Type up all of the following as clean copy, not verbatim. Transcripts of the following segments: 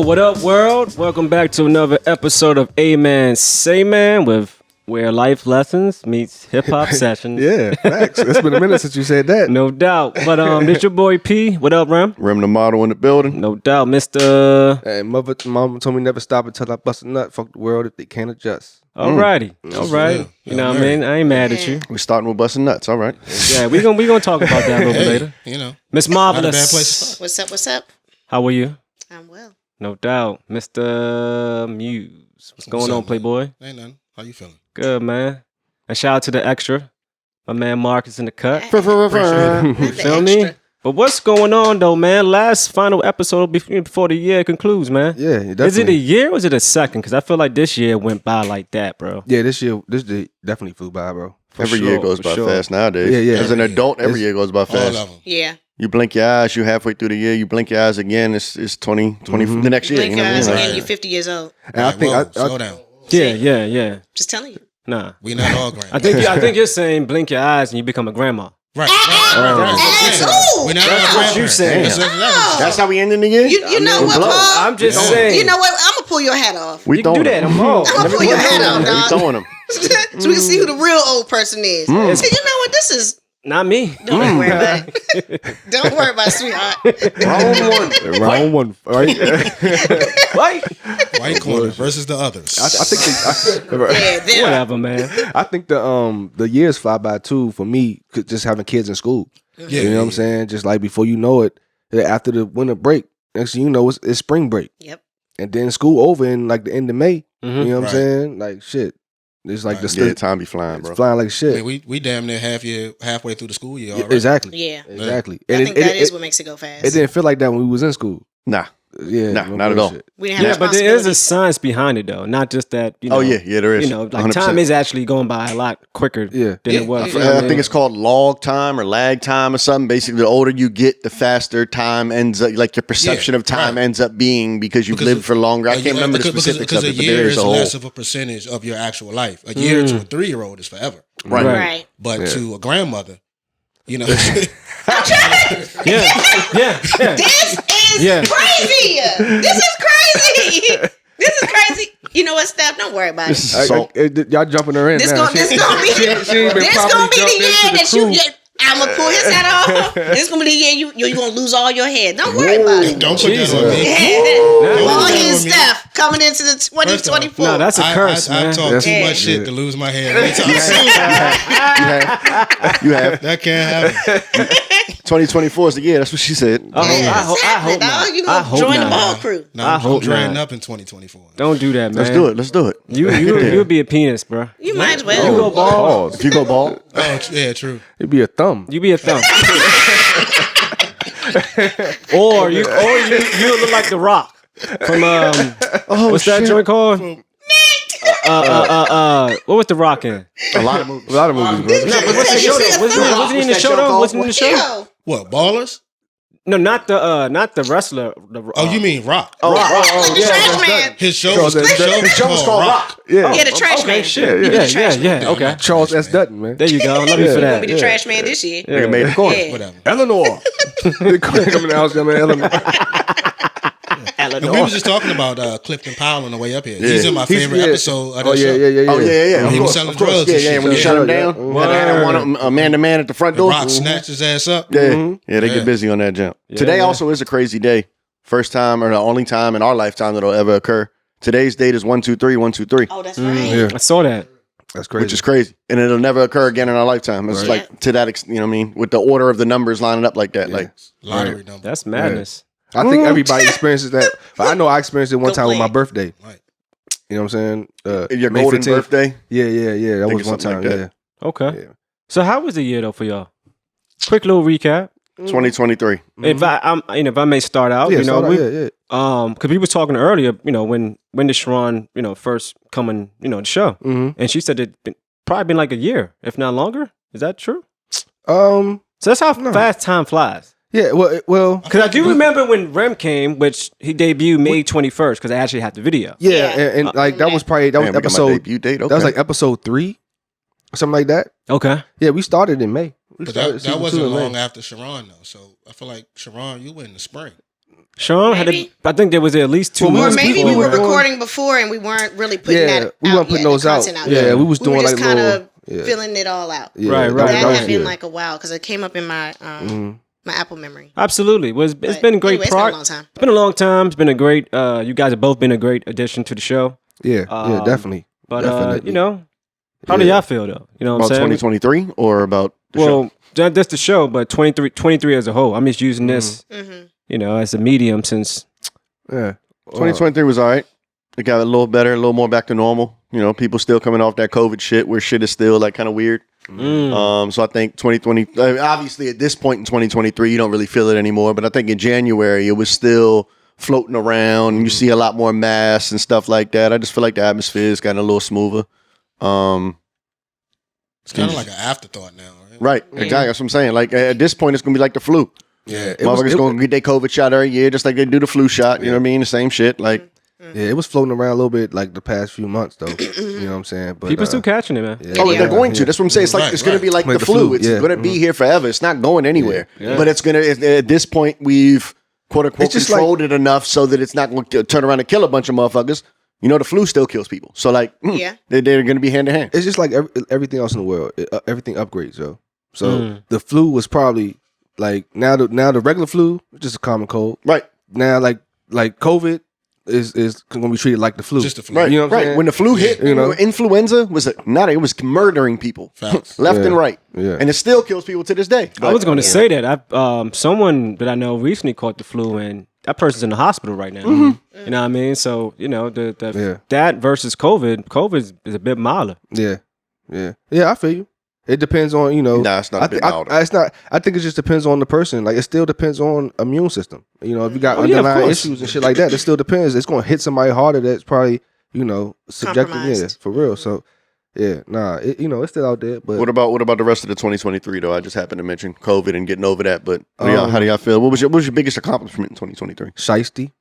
What up, world? Welcome back to another episode of A-Man Say Man, with where life lessons meets hip-hop sessions. Yeah, facts. It's been a minute since you said that. No doubt. But this your boy P. What up, Rem? Rem the model in the building. No doubt, Mr. And mama told me never stop until I bust a nut. Fuck the world if they can't adjust. Alrighty. All right. You know what I mean? I ain't mad at you. We starting with busting nuts, all right. Yeah, we gonna talk about that a little bit later. You know. Miss Marvelous. What's up? How are you? I'm well. No doubt. Mr. Muse. What's going on, Playboy? Ain't nothing. How you feeling? Good, man. And shout out to the extra. My man Mark is in the cut. Feel me? But what's going on, though, man? Last final episode before the year concludes, man. Yeah, definitely. Is it a year or is it a second? Because I feel like this year went by like that, bro. Yeah, this year definitely flew by, bro. Every year goes by fast nowadays. Yeah. As an adult, every year goes by fast. All of them. Yeah. You blink your eyes, you halfway through the year. You blink your eyes again, it's 20 the next year. Blink You know your what I eyes mean? again, Like, you're 50 years old. And I think slow down. Yeah. Just telling you. Nah. We not all grand. I think you're saying blink your eyes and you become a grandma. Right. We're not all What you saying? That's how we ending the year? You know what, Paul? I'm just saying. You know what? I'm going to pull your hat off. We You can do that. I'm wrong. I'm going to pull your hat off, We dog. throwing them. So we can see who the real old person is. See, you know what? This is... Not me. Don't worry about it. Don't worry about it, sweetheart. Round one, right? White corner versus the others. I think Yeah, there. Whatever, man. I think the years fly by too for me. Just having kids in school. Yeah, You know what I'm saying? Just like before you know it, after the winter break, next thing you know it's spring break, Yep. and then school over in like the end of May. Mhm. You know what Right. I'm saying? Like shit. It's like Right. the Time be flying, bro. it's flying like I shit. mean, we damn near halfway through the school year Yeah, already. exactly. Yeah. Exactly. I And think that is what makes it go fast. it didn't feel like that when we was in school. Nah. Yeah, Nah, no not at all. bullshit. We didn't have Yeah, but there is a responsibilities. science behind it, though. Not just that, you know. Oh, yeah, there is. You know, like 100%. time is actually going by a lot quicker Yeah. than it was. I think it's called log time or lag time or something. Basically, the older you get, the faster time ends up, like your perception of time ends up being because you've lived for longer. I can't remember the specifics because of a it, but year there is is a whole. less of a percentage of your actual life. A year to a 3-year-old is forever. Right. Right. But to a grandmother, you know, Yeah. This is Yeah. crazy. This is crazy. This is crazy. You know what, Steph? Don't worry about it. This is so. Y'all jumping her in This now. gonna be She ain't been this properly gonna be jumped the year into the that crew. I'm gonna pull his hat off. This gonna be the year you're gonna lose all your hair. Don't worry about it. don't put that on me. All Don't his put that on me. stuff coming into the 2024. No, that's a curse, I man. talk That's- too much shit yeah. to lose my hair anytime soon. You have. That can't happen. 2024 is the year. That's what she said. I hope dog. not. You I gonna hope join the not. ball crew. No, I I'm hope dreading not. up in 2024. Don't do that, man. Let's do it. You'll be a penis, bro. You might as You well. go bald. If you go bald, Oh, yeah, true. It'd be a thumb. You be a thumb. or you look like The Rock from what's that joint called? What was The Rock in? a lot of movies. A lot of movies, bro. No, but what's the show though? Wasn't he in the show though? Wasn't he in the show? Yo, What, ballers? No, not the wrestler. Oh, you mean Rock? like the trash man. His show Charles was S. Dutton. called Rock. Yeah. Yeah, the trash man. Shit. He was the trash man. Yeah. Okay. Charles S. Dutton, man. There you go. Love you for Gonna be that. the trash man this year. Nigga made a course. Yeah. Whatever. Eleanor. They come in the house, man. Eleanor. And we was just talking about Clifton Powell on the way up here. He's in my favorite yeah. episode of that Oh, show. yeah. Oh yeah. When he Of was course, selling of course. drugs Yeah, and yeah. shit. When you Yeah, shut him yeah. down, had one a man to man at the front door. Rock snatched his ass up. Yeah, yeah. They Yeah. get busy on that jump. Today yeah. also is a crazy day. First time or the only time in our lifetime that'll ever occur. Today's date is 123 123, Oh, that's right. Yeah. I saw that. That's crazy. which is crazy, and it'll never occur again in our lifetime. It's Right. like to that, you know what I mean, with the order of the numbers lining up like that. Yeah. Like Lottery number. That's madness. I think everybody experiences that. But I know I experienced it one Go time with play. my birthday. Right. You know what I'm saying? your May golden 15th. birthday. Yeah. That think was it's one something time. like Yeah. that. Okay. Yeah. So how was the year though for y'all? Quick little recap. 2023. If I may start out, Yeah, you know, yeah. because we was talking earlier, you know, when did Sharon, you know, first coming, you know, the show, and she said it probably been like a year, if not longer. Is that true? So that's how fast time flies. Yeah, well, Because I do remember when Rem came, which he debuted May 21st, because I actually had the video. yeah, and like that was probably Man, we got my episode. debut date. Okay. That was like episode 3, something like that. Okay. Yeah, we started in May. But that wasn't long after Sharon, though. So I feel like Sharon, you went in the spring. Sean had I think there was at least 2 months. Or maybe before we were recording before and we weren't really putting that out. We weren't putting those out. Yeah, we was doing just like kind of filling it all out. Right. That had been like a while because it came up in my my Apple memory. Absolutely. It's been a great progress. It's been a long time. It's been a great. You guys have both been a great addition to the show. Yeah, definitely. But definitely. How do y'all feel though? You know what about I'm saying? 2023 or about the show? That's the show, but 23 as a whole. I'm just using this, as a medium since. Yeah. 2023 was all right. It got a little better, a little more back to normal. People still coming off that COVID shit where shit is still like kind of weird. So I think 2020, obviously at this point in 2023, you don't really feel it anymore. But I think in January, it was still floating around. And you see a lot more masks and stuff like that. I just feel like the atmosphere is gotten a little smoother. It's kind of like an afterthought now, right? Right, exactly. That's what I'm saying. Like at this point, it's gonna be like the flu. Yeah, motherfuckers gonna get their COVID shot every year, just like they do the flu shot. You know what I mean? The same shit. Like, it was floating around a little bit like the past few months, though. You know what I'm saying? But people still catching it, man. They're going to. That's what I'm saying. It's like it's gonna be like the flu. It's gonna be here forever. It's not going anywhere. But it's gonna. At this point, we've quote unquote controlled it enough so that it's not going to turn around and kill a bunch of motherfuckers. The flu still kills people. So like, they're going to be hand to hand. It's just like everything else in the world. Everything upgrades, yo. So the flu was probably like now the regular flu is just a common cold. Right. Now like COVID is going to be treated like the flu. Just the flu. Right. You know what I'm saying? When the flu hit, influenza was it was murdering people left and right. Yeah. And it still kills people to this day. I was going to say that someone that I know recently caught the flu and that person's in the hospital right now. You know what I mean? So, that versus COVID is a bit milder. Yeah. I feel you. It depends on, Nah, it's not a bit milder. It's not. I think it just depends on the person. Like, it still depends on immune system. If you got underlying issues and shit like that, it still depends. It's going to hit somebody harder that's probably, subjective. Yeah, for real. So, yeah, it's still out there. But what about the rest of the 2023 though? I just happened to mention COVID and getting over that. But how do y'all feel? What was your biggest accomplishment in 2023? Shiesty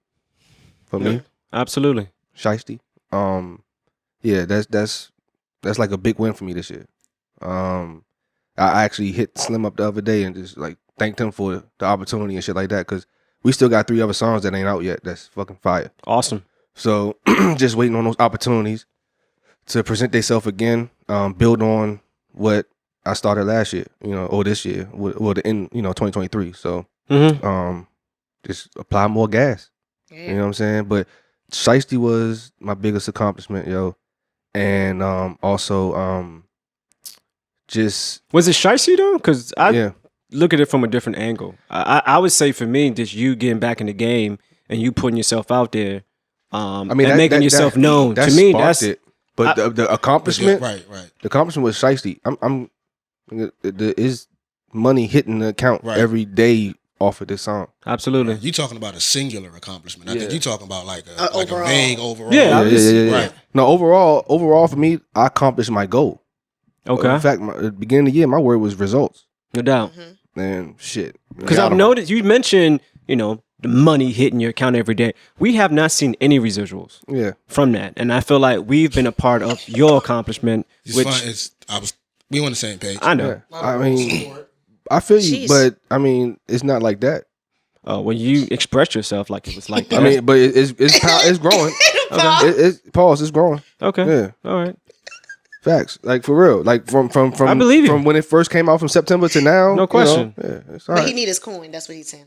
for me. Absolutely. Shiesty. Yeah, that's like a big win for me this year. I actually hit Slim up the other day and just like thanked him for the opportunity and shit like that because we still got 3 other songs that ain't out yet. That's fucking fire. Awesome. So just waiting on those opportunities to present themselves again, build on what I started last year, or this year, in 2023. So just apply more gas. Yeah. You know what I'm saying? But Shiesty was my biggest accomplishment, yo. And also just was it shiesty though? Because I look at it from a different angle. I would say for me, just you getting back in the game and you putting yourself out there, and making yourself known. To me, that's it. But the accomplishment, right. The accomplishment was shiesty. There is money hitting the account every day off of this song. Absolutely. You talking about a singular accomplishment? I think you talking about like a overall. vague overall. Yeah. Right. No, overall for me, I accomplished my goal. Okay. In fact, at the beginning of the year, my word was results. No doubt. And shit. Because I've noticed, you mentioned, the money hitting your account every day. We have not seen any residuals from that. And I feel like we've been a part of your accomplishment. We on the same page. I know. Yeah. I mean, I feel you, but I mean, it's not like that. When you express yourself like it was like that. I mean, but it's growing. It's growing. Okay. Yeah. All right. Facts, like for real, like from I believe you. From when it first came out from September to now. No question. It's all right. But he need his coin. That's what he's saying.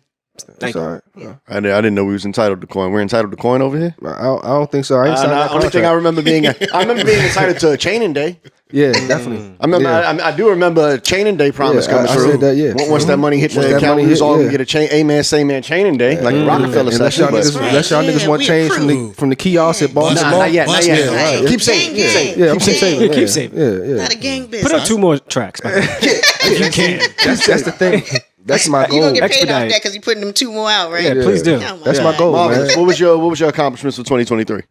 Thank you. All right. Yeah. I didn't know we was entitled to coin. We're entitled to coin over here. I don't think so. I ain't signed that only thing contract. I remember being entitled to a chaining day. Yeah, definitely. I remember. I do remember a chaining day promise coming I through. said that, yeah. Once that money hit the account, we was all gonna get a chain. Amen. Say man. Chaining day, like the Rockefeller session. Unless y'all niggas want change from the kiosk at Boston. Nah, not yet. Right. Keep saving. Yeah, keep saving. Keep saving. Yeah. Not a gang business. Put up 2 more tracks, man. If you can. That's the thing. That's my goal. You gonna get paid off Expedite. that because you putting them 2 more out, right? Yeah, please do. That's my goal, man. What was your accomplishments for 2023?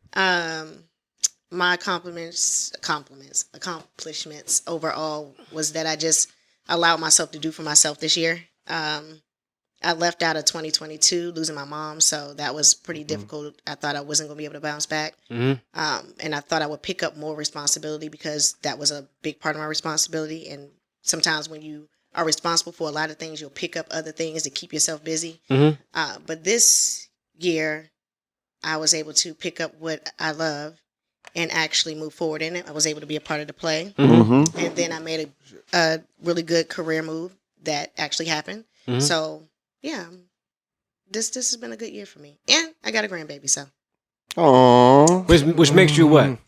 My accomplishments overall was that I just allowed myself to do for myself this year. I left out of 2022 losing my mom, so that was pretty difficult. I thought I wasn't going to be able to bounce back. And I thought I would pick up more responsibility because that was a big part of my responsibility. And sometimes when you are responsible for a lot of things, you'll pick up other things to keep yourself busy. But this year, I was able to pick up what I love and actually move forward in it. I was able to be a part of the play. Mm-hmm. And then I made a really good career move that actually happened. Mm-hmm. So, yeah, this has been a good year for me. And I got a grandbaby, so. Aww. Which makes you what?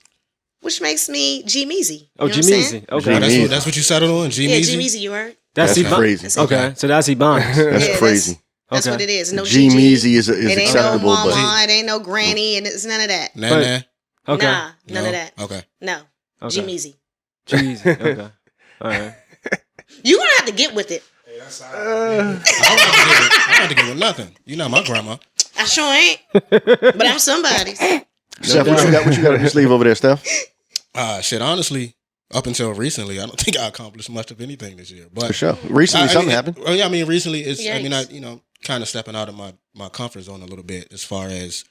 Which makes me G-Meezy. Oh, G-Meezy. Okay. G-Meezy. That's what you settled on, G-Meezy? Yeah, G-Meezy, you heard? That's crazy. Okay, so that's Ebonics. That's Yeah, crazy. That's Okay. what it is. No G-Meezy is it ain't acceptable, no mama, but it ain't no granny, and it's none of that. Nah. Okay. Nah, none No? of that. Okay. No. Okay. G-Meezy. Jeez. Okay. All right. You're going to have to get with it. I don't have to give her nothing. You're not my grandma. I sure ain't. But I'm somebody's. Steph, what you got on your sleeve over there, Steph? Shit, honestly, up until recently, I don't think I accomplished much of anything this year. But For sure. Recently, something happened. Oh yeah, I mean, recently it's. Yikes. I mean, kind of stepping out of my comfort zone a little bit as far as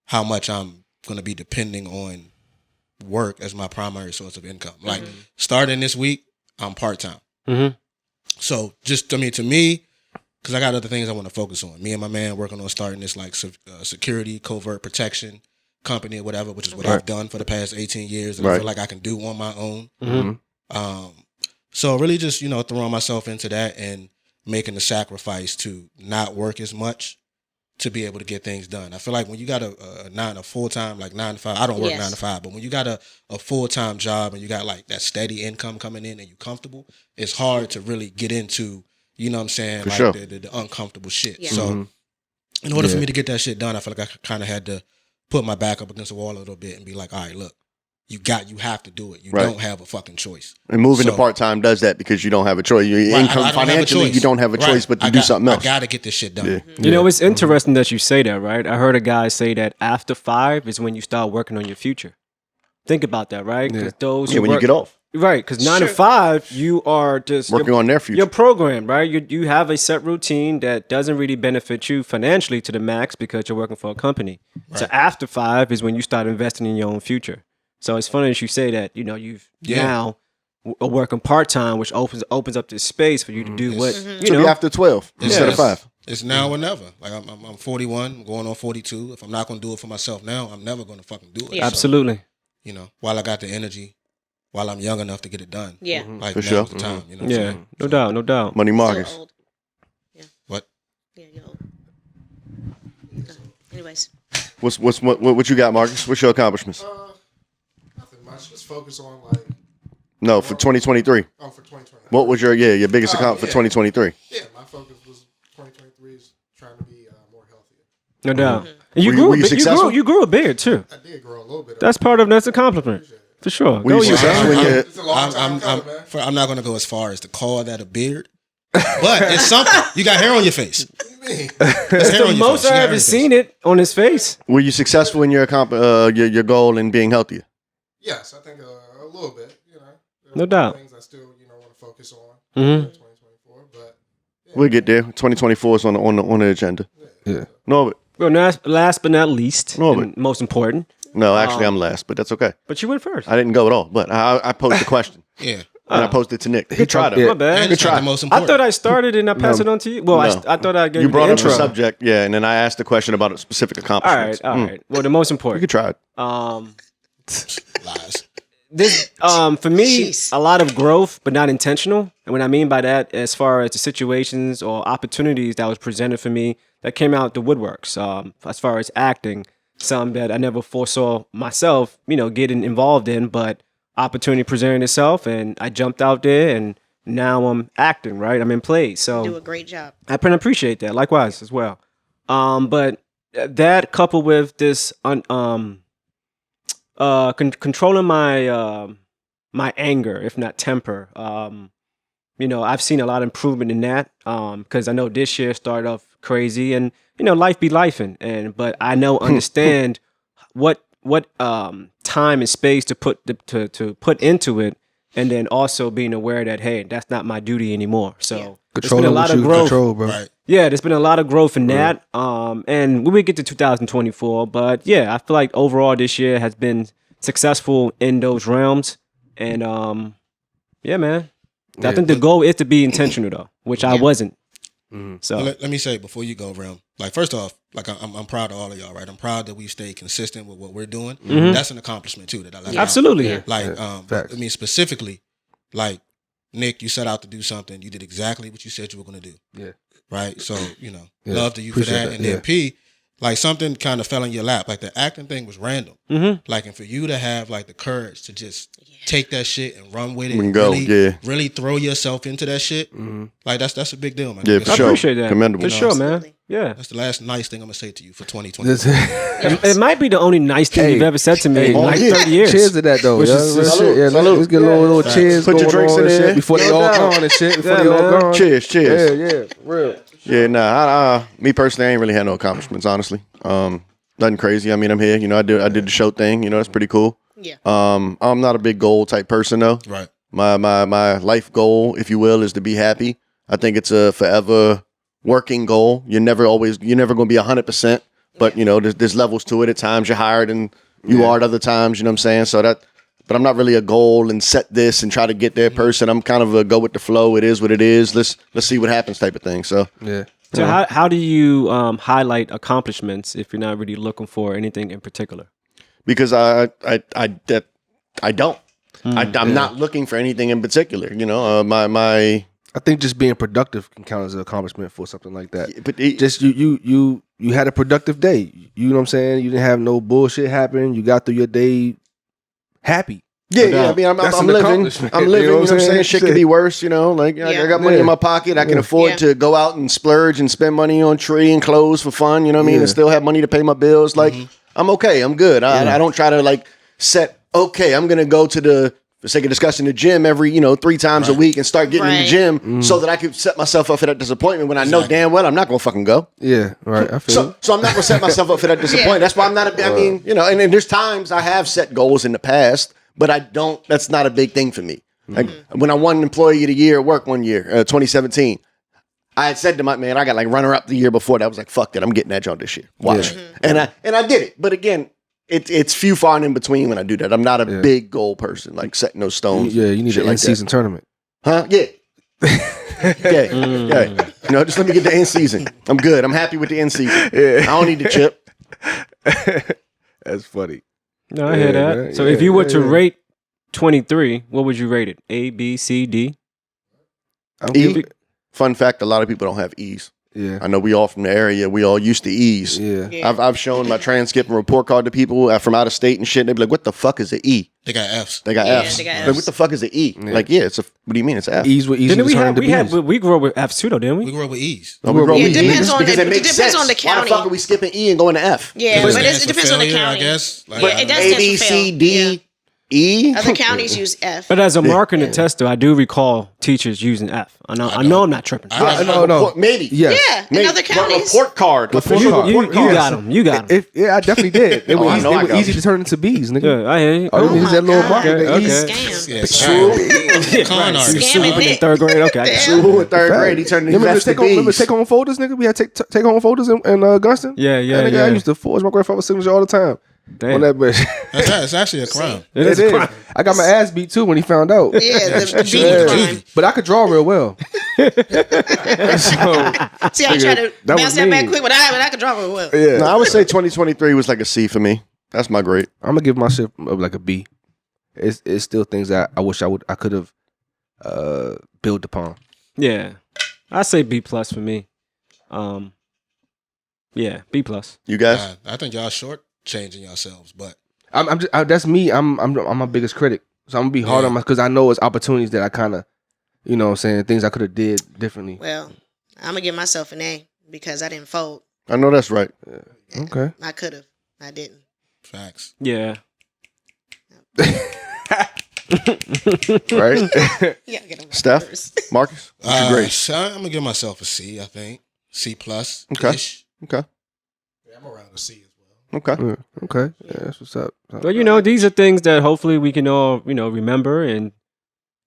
how much I'm going to be depending on work as my primary source of income. Like starting this week, I'm part time. Mm-hmm. So just to me, because I got other things I want to focus on. Me and my man working on starting this like security, covert protection company or whatever, which is what I've done for the past 18 years, and I feel like I can do on my own. Mm-hmm. So really just throwing myself into that and making the sacrifice to not work as much to be able to get things done. I feel like when you got a full-time, like 9 to 5, I don't work 9 to 5, but when you got a full-time job and you got like that steady income coming in and you're comfortable, it's hard to really get into, you know what I'm saying, For like sure. the uncomfortable shit. Yeah. So in order for me to get that shit done, I feel like I kind of had to put my back up against the wall a little bit and be like, all right, look, you have to do it. You don't have a fucking choice. And moving to part-time does that because you don't have a choice. Your income financially, you don't have a choice but to do something else. I got to get this shit done. Yeah. You know, it's interesting that you say that, right? I heard a guy say that after 5 is when you start working on your future. Think about that, right? Because those who when you get off. Right, because 9 to 5, you are just Working on their future. You're programmed, right? You have a set routine that doesn't really benefit you financially to the max because you're working for a company. Right. So after 5 is when you start investing in your own future. So it's funny that you say that, you've now are working part-time, which opens up this space for you to do what, to be after 12 instead of 5. It's now or never. Like I'm 41, going on 42. If I'm not going to do it for myself now, I'm never going to fucking do it. Yeah. Absolutely. So, while I got the energy, while I'm young enough to get it done. Yeah. Like For now's sure. the time. You know what I'm Yeah, saying? no doubt. Money Still Marcus. old. Yeah. What? Yeah, you're old. Anyways. What you got, Marcus? What's your accomplishments? Nothing much. Just focus on No, for 2023. for 2020. What was your biggest account for 2023? Yeah, my focus was 2023 is trying to be more healthier. No doubt. And Were you successful? You grew a beard too. I did grow a little bit. That's an accomplishment. For sure. Were you successful in your... It's a long time coming, man. I'm not going to go as far as to call that a beard, but it's something. You got hair on your face. What do you mean? There's hair on The your most face. You got I hair on ever your seen it on his face. Were you successful in your goal in being healthier? Yes, I think a little bit. There No are doubt. things I still want to focus on Mhm. in 2024, but We'll get there. 2024 is on the agenda. Yeah. Norbert. Well, last but not least, No, and most important. No, actually, I'm last, but that's okay. But you went first. I didn't go at all, but I posed the question. Yeah. And I posted it to Nick. He tried it. My bad. And it's not the most I important. thought I started and I passed it on to you. Well, No. I thought I gave You you brought the up the intro. subject, yeah, and then I asked the question about a specific All accomplishment. right. Well, the most You important. could try it. Lies. This for me Jeez. a lot of growth but not intentional, and what I mean by that, as far as the situations or opportunities that was presented for me that came out the woodworks, as far as acting, some that I never foresaw myself getting involved in, but opportunity presented itself and I jumped out there and now I'm acting, right? I'm in plays, so Do a great job. I appreciate that. Likewise as well. But that coupled with this controlling my my anger, if not temper. I've seen a lot of improvement in that. Because I know this year started off crazy, and life be lifing, but I understand what time and space to put to put into it, and then also being aware that hey, that's not my duty anymore. So there's been a lot of growth. Control, bro. Right. Yeah, there's been a lot of growth in that. And we will get to 2024, but yeah, I feel like overall this year has been successful in those realms. And yeah, man. I think the goal is to be intentional though, which I wasn't. So let me say before you go, Rim. Like first off, like I'm proud of all of y'all, right? I'm proud that we've stayed consistent with what we're doing. That's an accomplishment too that I like. Absolutely. Yeah. Like I mean specifically, like Nick, you set out to do something. You did exactly what you said you were going to do. Yeah. Right. So love to you for that. And then P, like something kind of fell in your lap. Like the acting thing was random. Like, and for you to have like the courage to just take that shit and run with it, and really throw yourself into that shit. Like that's a big deal, man. Yeah, for sure. I appreciate that. Commendable. For sure, man. Yeah. That's the last nice thing I'm gonna say to you for 2020. It might be the only nice thing you've ever said to me in like 30 years. Cheers to that though. Salute. Let's get a little cheers. Put your drinks in there before they all gone and shit. Before they all gone. Cheers. Yeah, real. Yeah, nah. Me personally, I ain't really had no accomplishments, honestly. Nothing crazy. I mean, I'm here. I did the show thing. That's pretty cool. Yeah. I'm not a big goal type person though. Right. My life goal, if you will, is to be happy. I think it's a forever working goal. You're never going to be 100%, but there's levels to it. At times you're higher than you are at other times. You know what I'm saying? But I'm not really a goal and set this and try to get there person. I'm kind of a go with the flow. It is what it is. Let's see what happens type of thing. So yeah. So how do you highlight accomplishments if you're not really looking for anything in particular? Because I don't. I'm not looking for anything in particular. I think just being productive can count as an accomplishment for something like that. But just you had a productive day. You know what I'm saying? You didn't have no bullshit happen. You got through your day happy. Yeah. I mean, I'm living. I'm living. You know what I'm saying? Shit could be worse. I got money in my pocket. I can afford to go out and splurge and spend money on tree and clothes for fun. You know what I mean? And still have money to pay my bills. Like I'm okay. I'm good. I don't try to like set. Okay, I'm gonna go to the. For the sake of discussing the gym every 3 times a week and start getting in the gym so that I could set myself up for that disappointment when I know damn well I'm not gonna fucking go. Yeah, right. I feel so I'm not gonna set myself up for that disappointment. That's why I'm not. I mean, and there's times I have set goals in the past, but I don't. That's not a big thing for me. Like when I won Employee of the Year at work one year, 2017. I had said to my man, I got like runner up the year before that. I was like, fuck that, I'm getting that job this year. Watch, and I did it. But again. It's few far and in between when I do that. I'm not a big goal person, like setting those stones. Yeah, you need an in-season tournament. Huh? Yeah. Yeah. Just let me get the end season. I'm good. I'm happy with the end season. Yeah. I don't need the chip. That's funny. No, I hear that. Man. So if you were to rate 23, what would you rate it? A, B, C, D? E. Fun fact, a lot of people don't have E's. Yeah, I know we all from the area. We all used to E's. Yeah. I've shown my transcript and report card to people from out of state and shit. And they be like, "What the fuck is an E?" They got F's. They got F's. Like, what the fuck is an E? Yeah. Like, it's a. What do you mean it's F? E's with E's. Didn't we grew up with F's too, though, didn't we? We grew up with E's. No, we grew up with E's because it makes sense. On the county. Why the fuck are we skipping E and going to F? Yeah, but it depends on the county. I guess. But it does A, B, C, D. E. Other counties use F. But as a marker and a tester, I do recall teachers using F. I know I'm not tripping. No. Maybe. Yes. Yeah, in other counties. Report card. You got them. You got them. Yeah, I definitely did. They were easy to turn into B's, nigga. Yeah, I hear you. All you need is that little marker. Scam. Con artist. Scamming in 3rd grade. Okay, I got you. True in 3rd grade. He turned into B's. Remember take-home folders, nigga? We had take-home folders in Gunston? Yeah. I used to forge my grandfather's signature all the time. Damn. On that bitch. It's actually a crime. It is a crime. I got my ass beat too when he found out. Yeah, the beating crime. But I could draw real well. See, I try to bounce that back quick, but I could draw real well. Yeah. No, I would say 2023 was like a C for me. That's my grade. I'm gonna give my shit like a B. It's still things that I wish I could have built upon. Yeah, I say B+ for me. Yeah, B+. You guys? I think y'all shortchanging yourselves, but that's me. I'm my biggest critic, so I'm gonna be hard on my because I know it's opportunities that I kind of, what I'm saying, things I could have did differently. Well, I'm gonna give myself an A because I didn't fold. I know that's right. Yeah. Okay. I could have. I didn't. Facts. Yeah. Right? Yeah, get on my Steph? nerves. Marcus? What's your grade? So I'm gonna give myself a C. I think C+. Okay. Yeah, I'm around a C as well. Okay. Yeah, okay. Yeah, that's what's up. Well, these are things that hopefully we can all, remember. And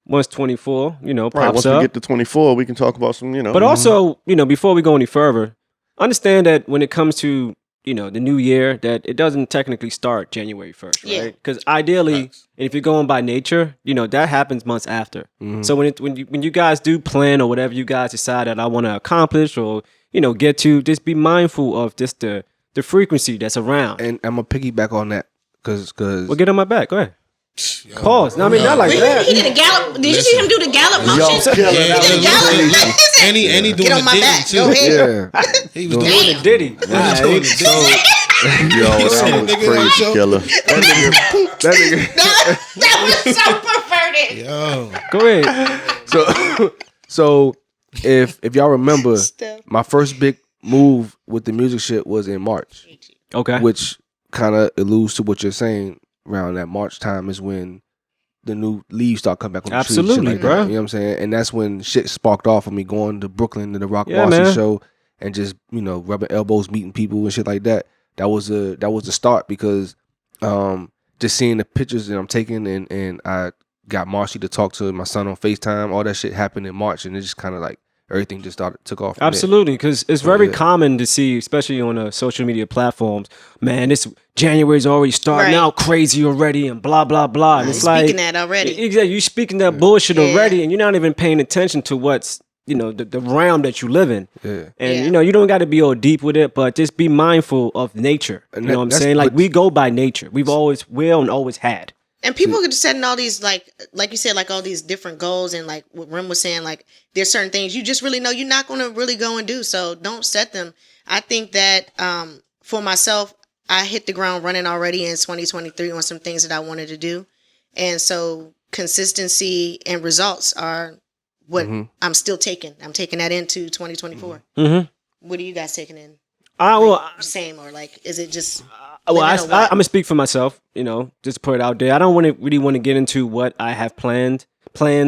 once 24, pops Right. Once we up. get to 24, we can talk about some, But also, before we go any further, understand that when it comes to you know, the new year, that it doesn't technically start January 1st, right? Yeah. Because ideally, and if you're going by nature, you know, that happens months after. So when you guys do plan or whatever you guys decide that I want to accomplish or, you know, get to, just be mindful of just the frequency that's around. And I'm gonna piggyback on that because Well, get on my back. Go ahead. Pause. No, I mean, not like that. He did a gallop. Did you see him do the gallop motion? Yo, He did a gallop. And he doing Get on the my Diddy back. too. Go ahead. yeah. He was Doing doing the Diddy. He was doing the Diddy. Yo, that was crazy, killer. That nigga. That was so perverted. Yo. Go ahead. So if y'all remember, Steph. my first big move with the music shit was in March, Okay. which kind of alludes to what you're saying. Around that March time is when the new leaves start coming back on the trees. Absolutely, Shit like bro. that, you know what I'm saying? And that's when shit sparked off of me going to Brooklyn to the Rock Yeah, Marcy man. show and just, you know, rubbing elbows, meeting people and shit like that. That was the start because just seeing the pictures that I'm taking and I got Marcy to talk to my son on FaceTime. All that shit happened in March and it just kind of like everything just took off. from there. Absolutely, because it's very Yeah. common to see, especially on social media platforms, man, this January's already starting Right. out crazy already and blah, blah, blah. And You're it's like, speaking that already. Exactly, you're speaking that bullshit Yeah. already and you're not even paying attention to what's, you know, the realm that you live in. Yeah. And, Yeah. you know, you don't got to be all deep with it, but just be mindful of nature. And You know what I'm that's- saying? Like, but- we go by nature. We've always will and always had. And people are setting all these, like you said, like all these different goals. And like what Rim was saying, like there's certain things you just really know you're not going to really go and do. So don't set them. I think that for myself, I hit the ground running already in 2023 on some things that I wanted to do. And so consistency and results are what I'm still taking. I'm taking that into 2024. Mm-hmm. What are you guys taking in? Well, Same or like, is it just... Well, I'm living or what? gonna speak for myself. You know, just put it out there. I don't really want to get into what I have plans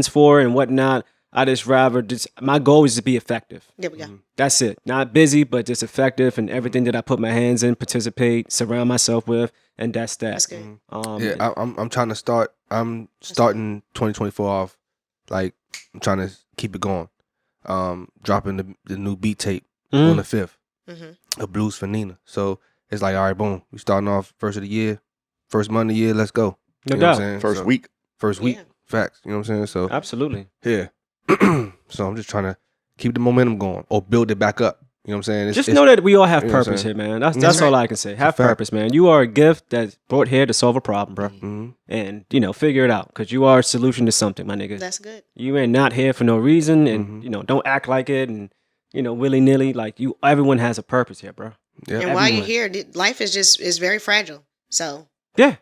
for and whatnot. I just rather my goal is to be effective. There we go. That's it. Not busy, but just effective and everything that I put my hands in, participate, surround myself with, and that's that. That's good. Yeah, I'm trying to start. I'm starting 2024 off. Like I'm trying to keep it going. Dropping the new beat tape on the 5th. A blues for Nina. So it's like, all right, boom. We starting off first of the year, first month of the year. Let's go. No You know what doubt. I'm saying? First So, week. First week. Yeah. Facts. You know what I'm saying? So Absolutely. yeah. So I'm just trying to keep the momentum going or build it back up. You know what I'm saying? Just know that we all have you know what I'm purpose here, saying? man. That's all I can say. Have fact. purpose, man. You are a gift that's brought here to solve a problem, bro. Mm-hmm. And, you know, figure it out because you are a solution to something, my nigga. That's good. You ain't not here for no reason and, you know, don't act like it and, you know, willy-nilly. Like, everyone has a purpose here, bro. Yeah. And while you're here, life is very fragile. So Yeah.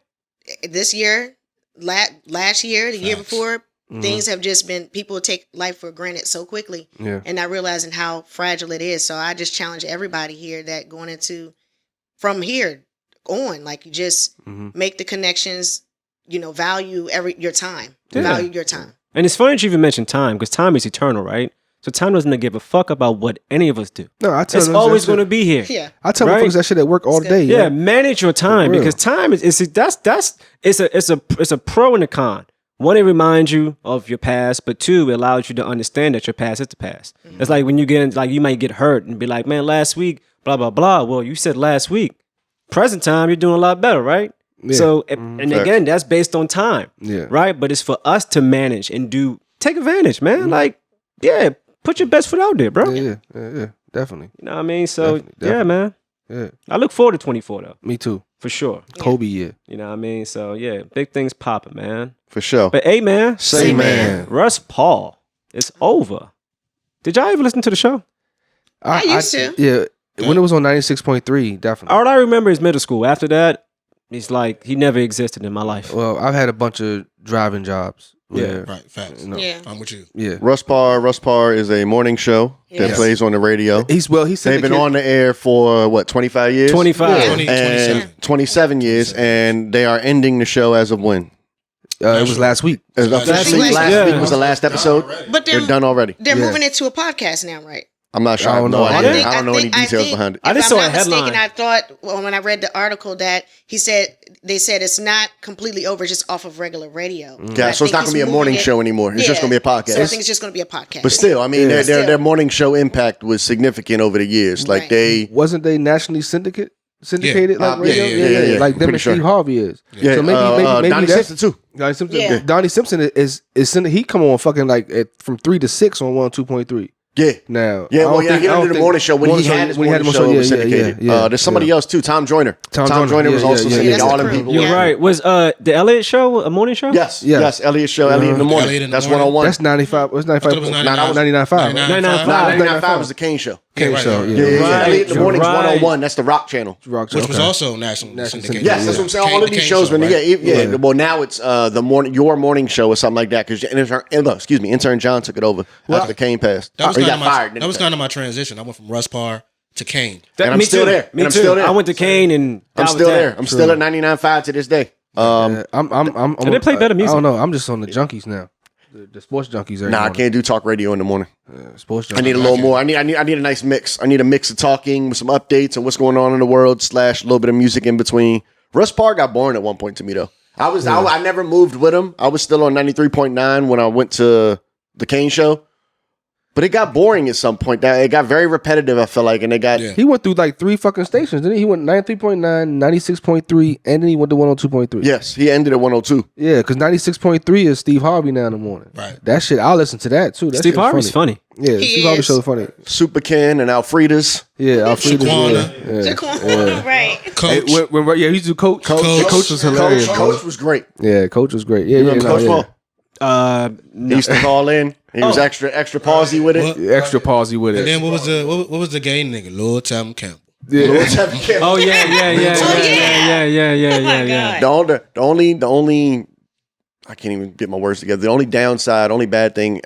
this year, last year, the year before, things have just been, people take life for granted so quickly Yeah. and not realizing how fragile it is. So I just challenge everybody here that going into, from here on, like you just make the connections, you know, value your time. Yeah. Value your time. And it's funny that you even mentioned time because time is eternal, right? So time doesn't give a fuck about what any of us do. No, I tell It's them always that going to shit. be here. Yeah. I tell Right? motherfuckers that shit at work all It's day. good. Yeah, manage your time For real. because time is it's a pro and a con. One, it reminds you of your past, but two, it allows you to understand that your past is the past. It's like when you get like you might get hurt and be like, man, last week, blah blah blah. Well, you said last week. Present time, you're doing a lot better, right? Yeah. So, and again, that's based on time, Yeah. right? But it's for us to manage and take advantage, man. Like, yeah, put your best foot out there, bro. Yeah. Definitely. You know what I mean? So, Definitely. yeah, man. Yeah. I look forward to 24 though, Me too. for sure. Kobe year. You know what I mean? So, yeah, big things popping, man. For sure. But hey, man, Say man. Russ Paul, it's over. Did y'all ever listen to the show? I used to. Yeah. When it was on 96.3, definitely. All I remember is middle school. After that, it's like he never existed in my life. Well, I've had a bunch of driving jobs. Yeah. Right, facts. You know, Yeah. I'm with you. Yeah. Russ Parr is a morning show that Yes. plays on the radio. He said They've been on the air for what, 25 years? 25. Yeah. 27. 27 years, and they are ending the show as of when? It was last week. Officially, week. last Yeah. week was the last episode. But They're done already. they're Yeah. moving it to a podcast now, right? I'm not sure. I I have don't no know. idea. I I don't know any I details think, behind it. I If just I'm saw a not mistaken, headline. I thought when I read the article that they said it's not completely over, just off of regular radio. Yeah, I so it's think not going to be a he's morning moving it- show anymore. It's just Yeah. going to be a podcast. So I think it's just going to be a podcast. But still, I mean, Yeah. their morning show impact was significant over the years. Like Right. they, Wasn't they nationally syndicate? syndicated radio. Yeah. Like them and Steve Harvey is. Yeah, so maybe Donnie Simpson too. Donnie Simpson. Donnie Simpson is he come on fucking like from 3 to 6 on 102.3. Yeah. Now. Yeah, he did the morning show when he had his morning show. It was syndicated. There's somebody else too. Tom Joyner. Tom Joyner was also syndicated. All them people. You're right. Was the Elliott Show a morning show? Yes. Elliott Show. Elliott in the morning. That's 101. That's 95. Was 95? It was 99.5. 99.5 was the Kane Show. Kane Show. Yeah. Elliott in the morning is 101. That's the Rock Channel. Which was also national syndicated. Yes, that's what I'm saying. All of these shows, well, now it's your morning show or something like that. Because intern John took it over after the Kane passed. He got fired. That was kind of my transition. I went from Russ Parr to Kane. And I'm still there. Me too. I went to Kane and I'm still there. I'm still at 99.5 to this day. And they play better music. I don't know. I'm just on the junkies now. The sports junkies. Nah, I can't do talk radio in the morning. Sports junkies. I need a little more. I need a nice mix. I need a mix of talking with some updates and what's going on in the world / a little bit of music in between. Russ Parr got boring at one point to me though. I never moved with him. I was still on 93.9 when I went to the Kane Show. But it got boring at some point. It got very repetitive, I feel like. And it got... He went through like 3 fucking stations, didn't he? He went 93.9, 96.3, and then he went to 102.3. Yes, he ended at 102. Yeah, because 96.3 is Steve Harvey now in the morning. Right. That shit, I'll listen to that too. That Steve Harvey's funny. Yeah, Steve Harvey show is funny. Super Ken and Alfreda's. Yeah, Alfreda's. Jaquana, right. Coach. He used to coach. Coach was hilarious. Coach was great. Yeah, Coach was great. Yeah, Coach Paul? No. He used to call in. He was extra palsy with it. Extra palsy with it. And then what was the gay nigga? Lord Tam Campbell. Yeah. Oh yeah. The only I can't even get my words together. The only downside, only bad thing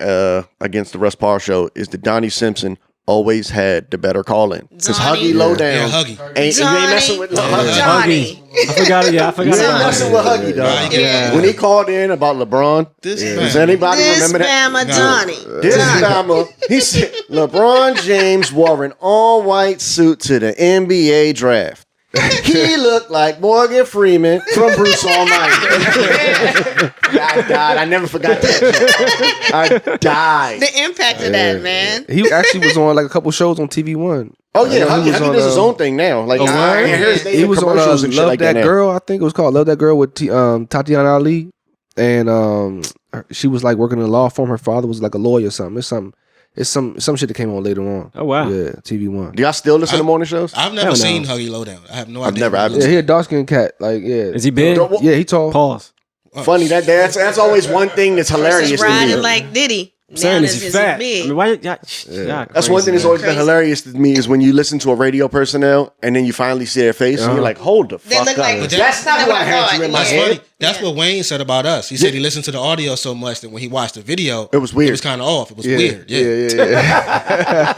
against the Russ Parr show is that Donnie Simpson always had the better call in. Because Huggy Lowdown. Yeah, Huggy. You ain't messing with Johnny. I forgot it. Yeah, I forgot. You ain't messing with Huggy, dog. Yeah. When he called in about LeBron, does anybody remember that? Bama Johnny. This Bama, he said, LeBron James wore an all-white suit to the NBA draft. He looked like Morgan Freeman from Bruce Almighty. I died. I never forgot that. I died. The impact of that, man. He actually was on like a couple shows on TV One. Oh yeah, Huggy does his own thing now. Like he was on commercials and shit Love like That Girl. I think it was called Love That Girl with Tatiana Ali, and she was like working in a law firm. Her father was like a lawyer or something. It's some shit that came on later on. Oh wow. Yeah, TV One. Do y'all still listen to morning shows? I've never seen Huggy Lowdown. I have no idea. Yeah, he a dark skinned cat. Like Is he big? Yeah, he tall. Pause. Funny that's always one thing that's hilarious to Riding me. like Diddy. I'm saying, is he fat? Big. I mean, why? That's one thing that's always been hilarious to me is when you listen to a radio personnel and then you finally see their face and you're like, hold the fuck up. Like, that's not what I had you in my head. That's what Wayne said about us. He said he listened to the audio so much that when he watched the video, it was weird. It was kind of off. It was weird. Yeah,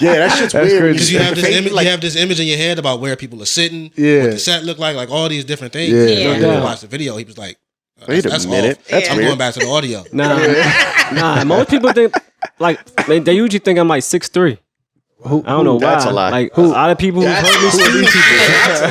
that shit's weird. Because you have this image, you have this image in your head about where people are sitting, what the set look like all these different things. Yeah. And when he watched the video, he was like, wait a minute. I'm going back to the audio. Nah. Most people think they usually think I'm like 6'3". I don't know why. That's a lie. Like a lot of people who've heard me speak.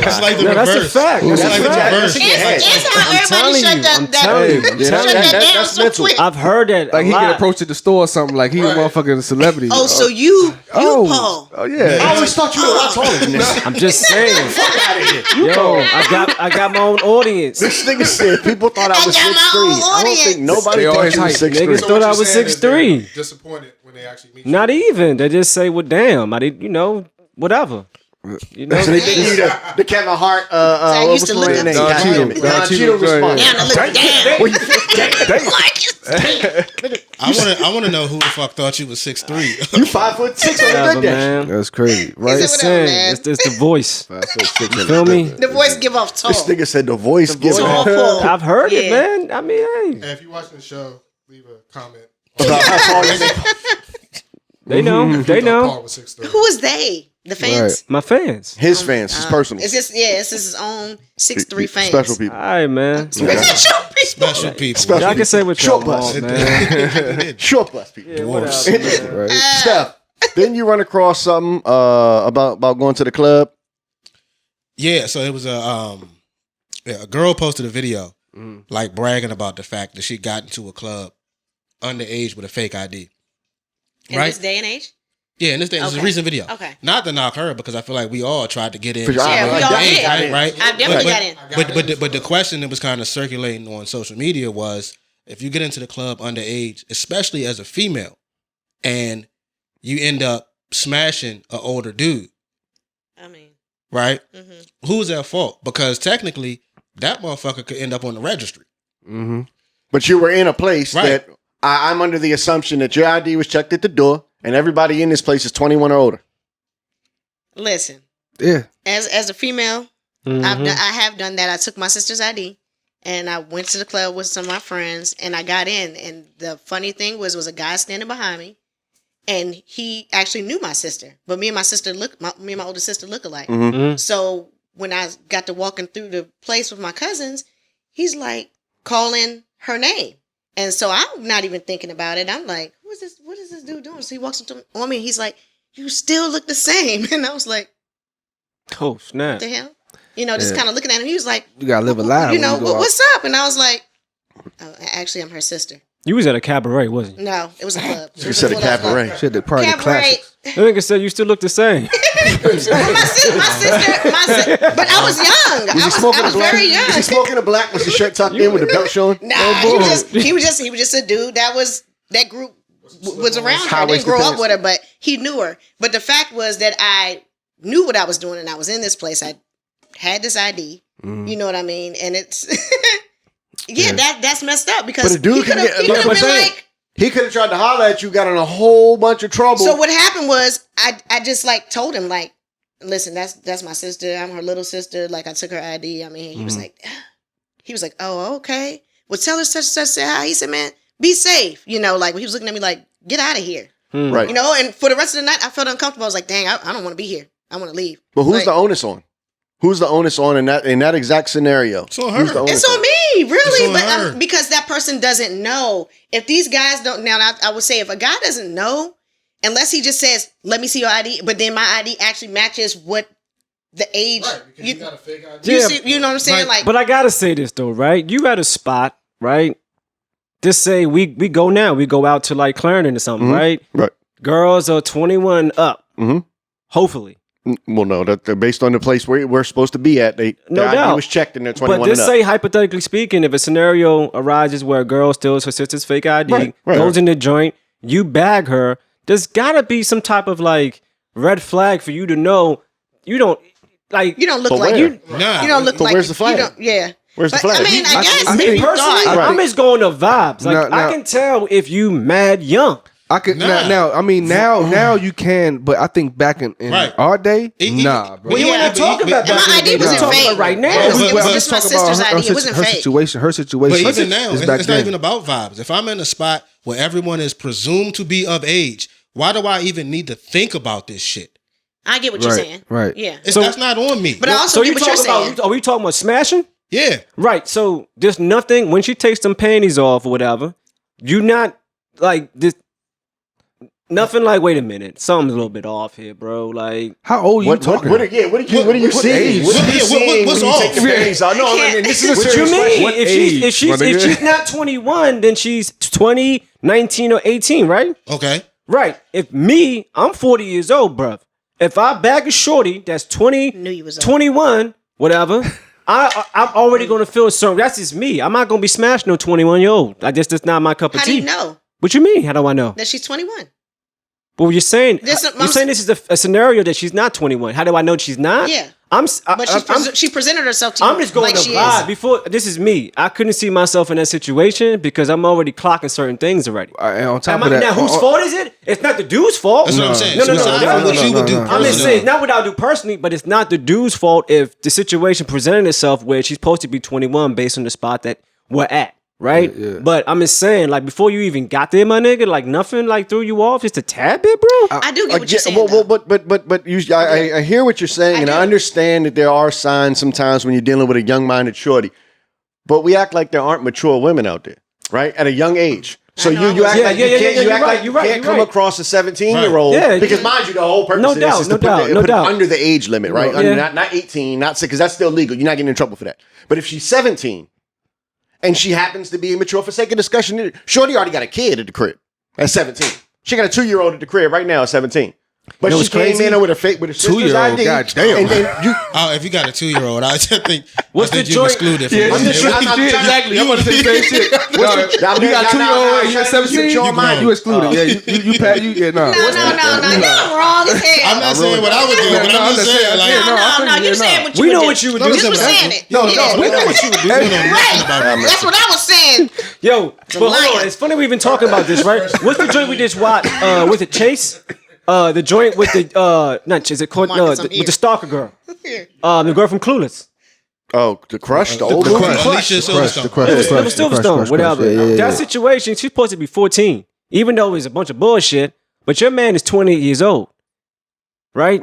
It's like the reverse. That's a fact. It's like the reverse. It's how everybody shut That's mental. I've heard that. Like a he lot. get approached at the store or something. Like he a motherfucking celebrity. Oh, so you Paul. Oh yeah. I always thought you were a lot taller than this. I'm just saying. Fuck out of here. Yo, I got my own audience. This nigga said people thought I was 6'3". I don't think nobody They thought always you was hype. 6'3". Niggas thought I was 6'3". Disappointed when they actually meet you. Not even. They just say, "Well, damn, I did." Whatever. You know. So they think you the Kevin Hart. I What used was to the look name? up God to damn it. Don Cheadle response. Down to look down. I want to know who the fuck thought you was 6'3". You 5'6" on a good day. Man. That's crazy, right? Is it whatever, man? It's the voice. 5'6" You feel me? The voice give off tone. This nigga said the voice gives voice off. awful. I've heard it, Yeah. man. I mean, hey, And if you're watching the show, leave a comment. About how tall you think. they know. They know. Paul was 6'3". Who is they? The fans? My fans. His fans, his personal. It's just it's his own 6'3" fans. Special people. All right, man. Special people. Y'all can say what y'all Short bus. want, man. Short bus people. Yeah, whatever. Right. Steph, didn't you run across something about going to the club? Yeah, so it was a girl posted a video like bragging about the fact that she got into a club underage with a fake ID. In this day and age? Yeah, and this thing is a recent video. Okay. Not to knock her because I feel like we all tried to get in. Yeah, we all did. Right? I definitely got in. But the question that was kind of circulating on social media was, if you get into the club underage, especially as a female, and you end up smashing an older dude, I mean, right? Mm-hmm. Who's at fault? Because technically, that motherfucker could end up on the registry. Mm-hmm. But you were in a place that I'm under the assumption that your ID was checked at the door. And everybody in this place is 21 or older. Listen. Yeah. As a female, I have done that. I took my sister's ID and I went to the club with some of my friends and I got in. And the funny thing was a guy standing behind me and he actually knew my sister. But me and my older sister look alike. Mm-hmm. So when I got to walking through the place with my cousins, he's like calling her name. And so I'm not even thinking about it. I'm like, what is this dude doing? So he walks up on me and he's like, you still look the same. And I was like, oh, snap. What the hell? You know, just kind of looking at him. He was like, you got to live a lie. You know, what's up? And I was like, actually, I'm her sister. You was at a cabaret, wasn't you? No, it was a club. You said a cabaret. She had the party classics. I think I said you still look the same. my sister, but I was young. I was very young. Was he smoking a black? Was his shirt tucked in with the belt showing? Nah, he was just a dude that group was around her. I didn't grow up with her, but he knew her. But the fact was that I knew what I was doing and I was in this place. I had this ID. You know what I mean? And it's that's messed up because but a dude he could have been like, he could have tried to holler at you, got in a whole bunch of trouble. So what happened was I just like told him like, listen, that's my sister. I'm her little sister. Like I took her ID. I mean, he was like, oh, okay. Well, tell her such say hi. He said, man, be safe. You know, like he was looking at me like, get out of here. Right. You know, and for the rest of the night, I felt uncomfortable. I was like, dang, I don't want to be here. I want to leave. But who's the onus on? Who's the onus on in that exact scenario? It's on her. It's on me, really. But because that person doesn't know. If these guys don't, now I would say if a guy doesn't know, unless he just says, let me see your ID, but then my ID actually matches what the age. Right, because you got a fake ID. You know what I'm saying? Like, but I got to say this, though, right? You at a spot, right? Just say we go now. We go out to like Clarendon or something, right? Right. Girls are 21 up. Mm-hmm. Hopefully. Well, no, that based on the place where we're supposed to be at, no doubt. ID was checked and they're 21 But just say, hypothetically speaking, if a scenario arises where a girl steals her sister's fake ID, goes in the joint, you bag her, there's got to be some type of like red flag for you to know you don't like. You don't look like you. Nah. You don't look like. Where's the flag? Where's the flag? I mean, I guess me personally, I'm just going to vibes. Like I can tell if you mad young. I could now you can, but I think back in our day, nah, bro. We're not talking about that. My ID wasn't fake right now. It was just my sister's ID. It wasn't fake. Her situation. But even now, it's not even about vibes. If I'm in a spot where everyone is presumed to be of age, why do I even need to think about this shit? I get what you're saying. Right. Yeah. That's not on me. But I also get what you're saying. Are we talking about smashing? Yeah. Right. So there's nothing when she takes them panties off or whatever. You not like this. Nothing like, wait a minute, something's a little bit off here, bro. Like, how old are you talking? What are you seeing? What's off? No, this is a what serious you mean? question. If she's not 21, then she's 20, 19, or 18, right? Okay. Right. I'm 40 years old, bruv. If I bag a shorty that's 20, 21, whatever, I'm already going to feel certain. That's just me. I'm not going to be smashing no 21-year-old. Like, that's not my cup of tea. How do you know? What you mean? How do I know? That she's 21. But you're saying this is a scenario that she's not 21. How do I know she's not? Yeah. But she presented herself to you. I'm just going to vibe. Before this is me. I couldn't see myself in that situation because I'm already clocking certain things already. And on top of that, now whose fault is it? It's not the dude's fault. That's what I'm saying. No. What you would do I'm just saying, it's not what I'll do personally, but it's not the dude's fault if the situation presented itself where she's supposed to be 21 based on the spot that we're at. Right? Yeah. But I'm just saying, like, before you even got there, my nigga, like, nothing, like, threw you off just a tad bit, bro? I do get what you're saying, I hear what you're saying, and I understand that there are signs sometimes when you're dealing with a young-minded shorty, but we act like there aren't mature women out there, right? At a young age. So you act like you can't come across a 17-year-old because, mind you, the whole purpose of this is to put it under the age limit, right? Not 18, not 6, because that's still legal. You're not getting in trouble for that. But if she's 17... and she happens to be immature, for sake of discussion, shorty already got a kid at the crib at 17. She got a 2-year-old at the crib right now at 17. But You know she came in with a fake with a 2-year-old. ID. God damn. And then you. If you got a 2-year-old, I just think What's the you joint? excluded from Yeah, this. exactly. I'm about to say the same shit. You got 2-year-old and you're 17. You excluded. Yeah, you pat. You yeah, No, you're wrong as hell. I'm not saying what I would do, but I'm just saying, like, No, you saying what you We would know do. what you would do. You were saying it. We know what you would do. Right. That's what I was saying. Yo, but hold on. It's funny we've been talking about this, right? What's the joint we just watched? Was it Chase? The joint with the not is it called with the stalker girl? The girl from Clueless. Oh, the Crush, the old movie. Alicia Silverstone. Silverstone, whatever. That situation, she's supposed to be 14, even though it's a bunch of bullshit. But your man is 28 years old, right?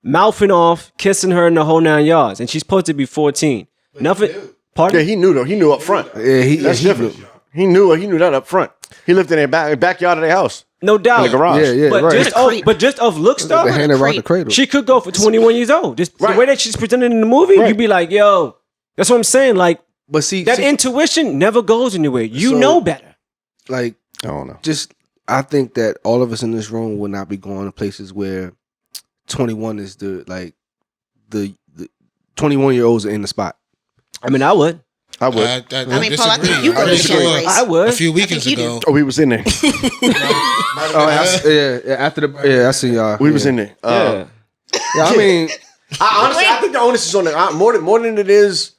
Mouthing off, kissing her in the whole 9 yards, and she's supposed to be 14. Nothing. Pardon? Yeah, he knew though. He knew up front. Yeah, That's different. He knew that up front. He lived in their backyard of their house. No doubt. In the garage. Yeah, but right. just of look stuff, The hand around the cradle. she could go for 21 years old. Just the way that she's presented in the movie, you'd be like, yo, that's what I'm saying. Like, but see, that intuition never goes anywhere. You know better. Like, I don't know. I think that all of us in this room will not be going to places where 21 is the 21-year-olds are in the spot. I mean, I would. I would. I mean, Paul, I think you go to the I would. A few weekends ago. Oh, we was in there. I see y'all. We was in there. Yeah, I mean, honestly, I think the onus is on the more than it is.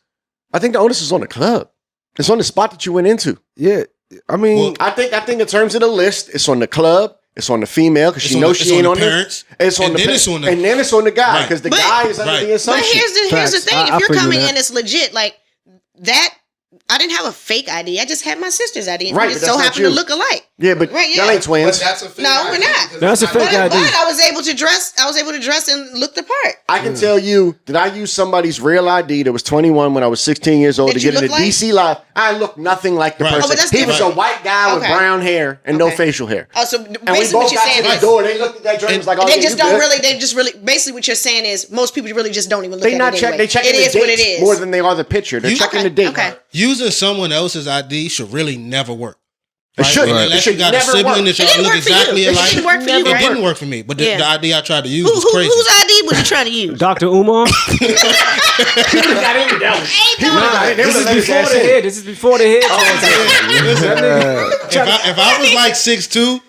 I think the onus is on the club. It's on the spot that you went into. Yeah, I mean, I think in terms of the list, it's on the club. It's on the female because she knows she ain't on the parents. It's on the parents, and then it's on the guy because the guy is under the assumption. But here's the thing: if you're coming in, it's legit. Like that. I didn't have a fake ID. I just had my sister's ID. Right, we just so happened to look alike. Yeah, but y'all ain't twins. But that's a fake No, ID we're not. That's a fake ID. But I was able to dress. And look the part. I can tell you that I used somebody's real ID that was 21 when I was 16 years old to get into DC Live. I looked nothing like the person. Oh, but that's he was a white guy with brown hair and no facial hair. Oh, so And we basically both what you're got saying to the is door. They looked at that joint and was like, oh, they yeah, just you don't good. really. They just really. Basically, what you're saying is most people really just don't even look They at not it check. anyway. They checking the It is what it dates is. more than they are the picture. They're checking the date. Okay. Using someone else's ID should really never work. It shouldn't. Unless It should you got a never sibling work. that y'all look exactly It alike. didn't work for you. It Right? didn't work for me, but the ID I tried to use was Whose crazy. ID was you trying to use? Dr. Umar? This is before the head. If I was like 6'2",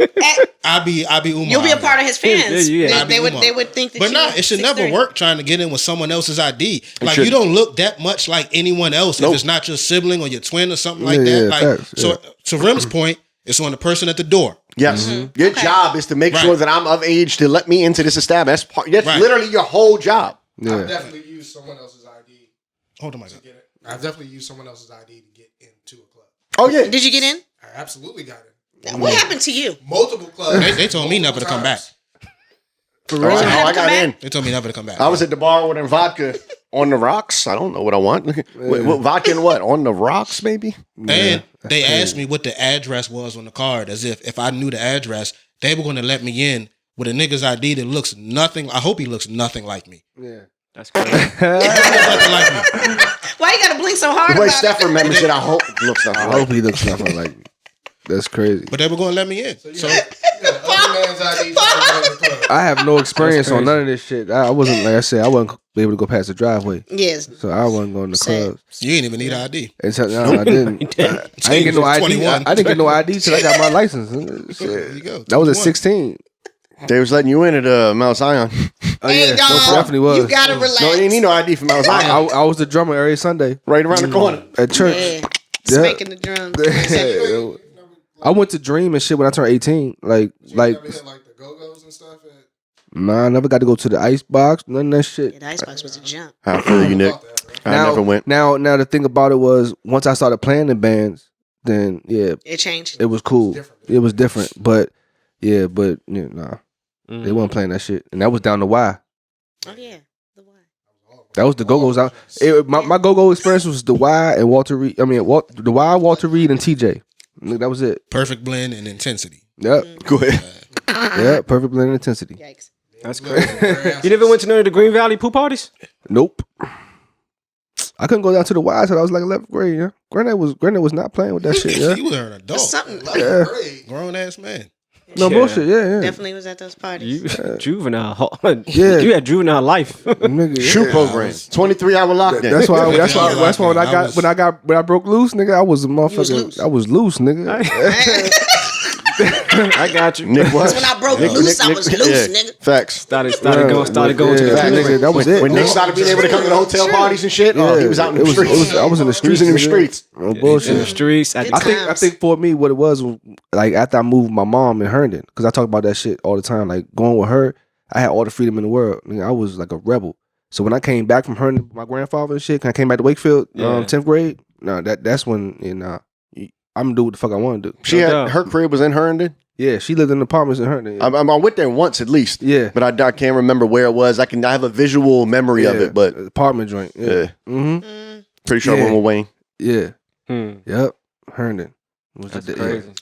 I'd be Umar. You'll be a part of his fans. Yeah. They would think that. But no, it should never work trying to get in with someone else's ID. Like you don't look that much like anyone else if it's not your sibling or your twin or something like that. Like so, to Rim's point, it's on the person at the door. Yes, your job is to make sure that I'm of age to let me into this establishment. That's literally your whole job. I've definitely used someone else's ID. Hold on, my God. I've definitely used someone else's ID to get into a club. Oh yeah, Did you get in? I absolutely got in. What happened to you? Multiple clubs. They told me never to come back. I got in. They told me never to come back. I was at the bar ordering vodka on the rocks. I don't know what I want. What vodka and what? On the rocks, maybe? And they asked me what the address was on the card, as if I knew the address, they were going to let me in with a nigga's ID that looks nothing. I hope he looks nothing like me. yeah. That's crazy. Nothing like me. Why you gotta blink so hard? The way about Steph it? remembers it, I hope it looks I nothing. hope he looks nothing like me. That's crazy. But they were going to let me in. So Other man's ID. I have no experience on none of this shit. I wasn't, like I said, I wasn't able to go past the driveway. Yes. So I wasn't going to clubs. you ain't even need ID. And so, no, I didn't. I didn't get no ID. 21. I didn't get no ID till I got my license. Shit. There you go. That was at 21. 16. They was letting you in at Mount Zion. Oh yeah, dog, no, definitely was. You gotta relax. No, you ain't need no ID for Mount Zion. I was the drummer every Sunday Right around the corner. at church. Yeah. Yeah. Spanking the drums. I went to Dream and shit when I turned 18. Like, Never hit like the Go-Go's and stuff. nah, I never got to go to the ice box. None of that shit. Yeah, the icebox was a jump. I feel you, Nick. I never went. Now the thing about it was once I started playing in bands, then yeah, It changed. it was cool. It was different, but yeah, nah, they weren't playing that shit, and that was down the Y. Oh yeah. The why? That was the Go-Go's out. My Go-Go experience was the Y and Walter Reed. I mean, the Y, Walter Reed, and TJ. That was it. Perfect blend and intensity. Yep. Go ahead. Yeah, perfect blend of intensity. Yikes. That's crazy. You never went to none of the Green Valley pool parties? Nope. I couldn't go down to the Y until I was like 11th grade. Yeah, Granddad was not playing with that shit. Yeah, You were an adult. Something. Yeah. Grown ass man. No bullshit. Yeah. Definitely was at those parties. Juvenile. Yeah. You had juvenile life. Nigga, Shoe program. 23-hour lockdown. That's why when I broke loose, nigga, I was a motherfucker. I was loose, nigga. I got you. Nick, what? When I broke loose, I was loose, nigga. Facts. Started going to the clinic. Nigga, that was it. When Nick started being able to come to the hotel parties and shit, he was out in the streets. I was in the streets. He was in the streets. No bullshit. In the streets. I think for me, what it was like after I moved my mom in Herndon, because I talk about that shit all the time. Like going with her, I had all the freedom in the world. I mean, I was like a rebel. So when I came back from Herndon, with my grandfather and shit, when I came back to Wakefield, 10th grade, that's when I'm gonna do what the fuck I want to do. She had her crib was in Herndon. Yeah, she lived in apartments in Herndon. Yeah. I went there once at least. Yeah, but I can't remember where it was. I have a visual memory of it, but apartment joint. Yeah. Mm-hmm. Pretty sure I went with Wayne. Yeah. Yep. Herndon. That's crazy.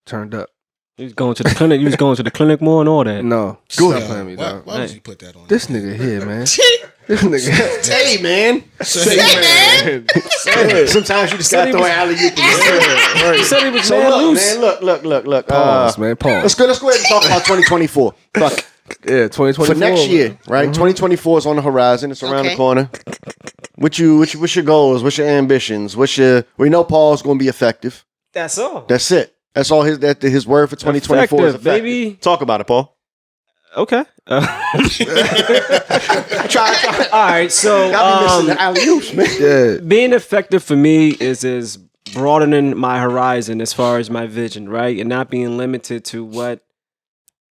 Turned up. You was going to the clinic. You was going to the clinic more and all that. No. Good. Stop playing me, dog. Why would you put that on? This nigga here, man. This nigga. Hey, man. Say, man. Sometimes you just gotta throw an alley-oop. You said he was So look. Pause, man. Pause. Let's go ahead and talk about 2024. Fuck. Yeah, 2024. For next year, right? 2024 is on the horizon. It's around the corner. What's your goals? What's your ambitions? We know Paul's gonna be effective. That's all. That's it. That's all his word for 2024 is effective. Baby. Talk about it, Paul. Okay. Try. All right. So Y'all be missing the alley-oops, man. Yeah. being effective for me is broadening my horizon as far as my vision, right? And not being limited to what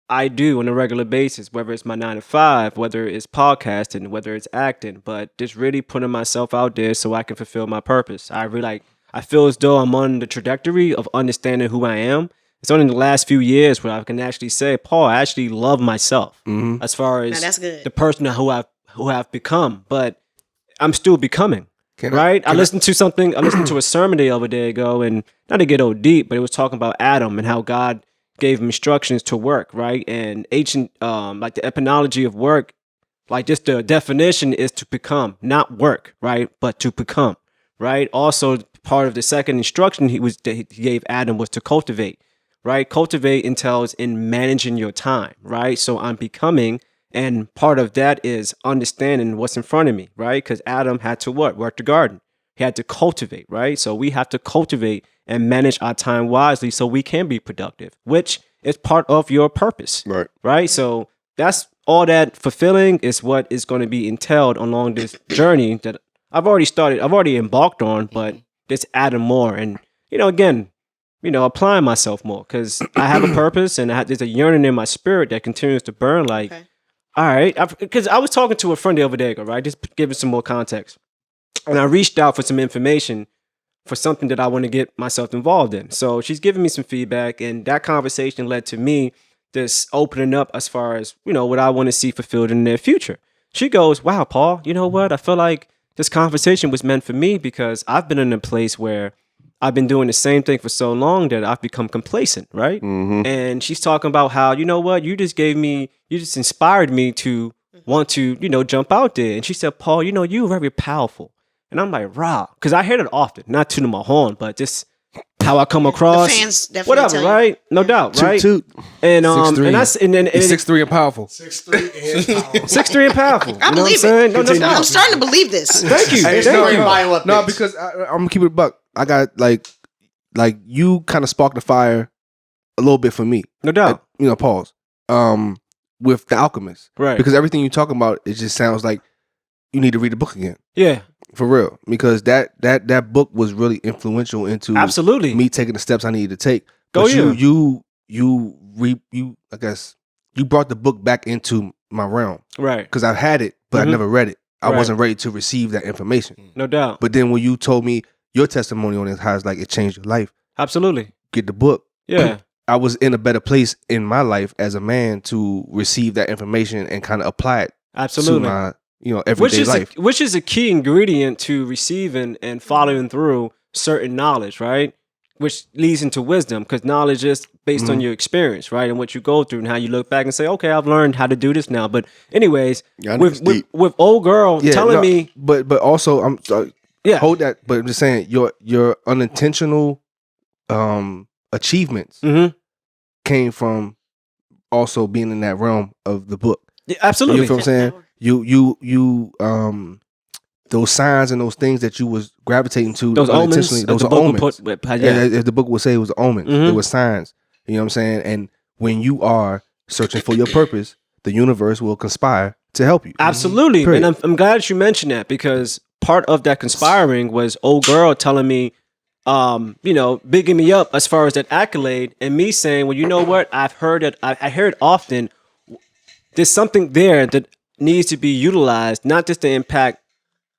I do on a regular basis, whether it's my 9 to 5, whether it's podcasting, whether it's acting, but just really putting myself out there so I can fulfill my purpose. I feel as though I'm on the trajectory of understanding who I am. It's only in the last few years where I can actually say, Paul, I actually love myself as far as that's good. the person who I've become, but I'm still becoming. I listened to a sermon the other day ago, and not to get old deep, but it was talking about Adam and how God gave him instructions to work, right? And ancient, like the etymology of work, like just the definition is to become, not work, right? But to become, right? Also, part of the second instruction he gave Adam was to cultivate, right? Cultivate entails in managing your time, right? So I'm becoming, and part of that is understanding what's in front of me, right? Because Adam had to what? Work the garden. He had to cultivate, right? So we have to cultivate and manage our time wisely so we can be productive, which is part of your purpose, right? So that's all that fulfilling is what is going to be entailed along this journey that I've already embarked on, but just adding more and, again, applying myself more because I have a purpose and there's a yearning in my spirit that continues to burn like, all right, because I was talking to a friend the other day ago, right? Just giving some more context. And I reached out for some information for something that I want to get myself involved in. So she's giving me some feedback, and that conversation led to me just opening up as far as, what I want to see fulfilled in the near future. She goes, wow, Paul, you know what? I feel like this conversation was meant for me because I've been in a place where I've been doing the same thing for so long that I've become complacent, right? Mm-hmm. And she's talking about how, you know what? You just inspired me to want to, jump out there. And she said, Paul, you're very powerful. And I'm like, rah, because I hear it often, not tooting my horn, but just how I come across. The fans definitely whatever, right? No doubt, right? Toot. And 6'3". and then 6'3" and powerful. 6'3" and powerful. 6'3" and powerful. I believe it. No, I'm starting to believe this. Thank you. Hey, Thank you. No, because I'm gonna keep it a buck. I got like you kind of sparked the fire a little bit for me. No doubt. Pause. With The Alchemist, right? Because everything you're talking about, it just sounds like you need to read the book again. Yeah. For real, because that book was really influential into absolutely me taking the steps I needed to take. Go but you I guess you brought the book back into my realm, right? Because I've had it, but I never read it. I wasn't ready to receive that information. No doubt. But then when you told me your testimony on it, how it's like it changed your life. Absolutely. Get the book. Yeah. I was in a better place in my life as a man to receive that information and kind of apply it. Absolutely. To my everyday life. Which is a key ingredient to receiving and following through certain knowledge, right? Which leads into wisdom, because knowledge is based on your experience, right? And what you go through and how you look back and say, okay, I've learned how to do this now. But anyways, with old girl telling me. But also, I'm sorry. Yeah. Hold that. But I'm just saying, your unintentional achievements came from also being in that realm of the book. Yeah, absolutely. You feel what I'm saying? You those signs and those things that you was gravitating to those omens, those are omens. The book would say it was omens. It was signs. You know what I'm saying? And when you are searching for your purpose, the universe will conspire to help you. Absolutely. And I'm glad that you mentioned that, because part of that conspiring was old girl telling me, bigging me up as far as that accolade, and me saying, well, you know what? I've heard it. I hear it often. There's something there that needs to be utilized, not just to impact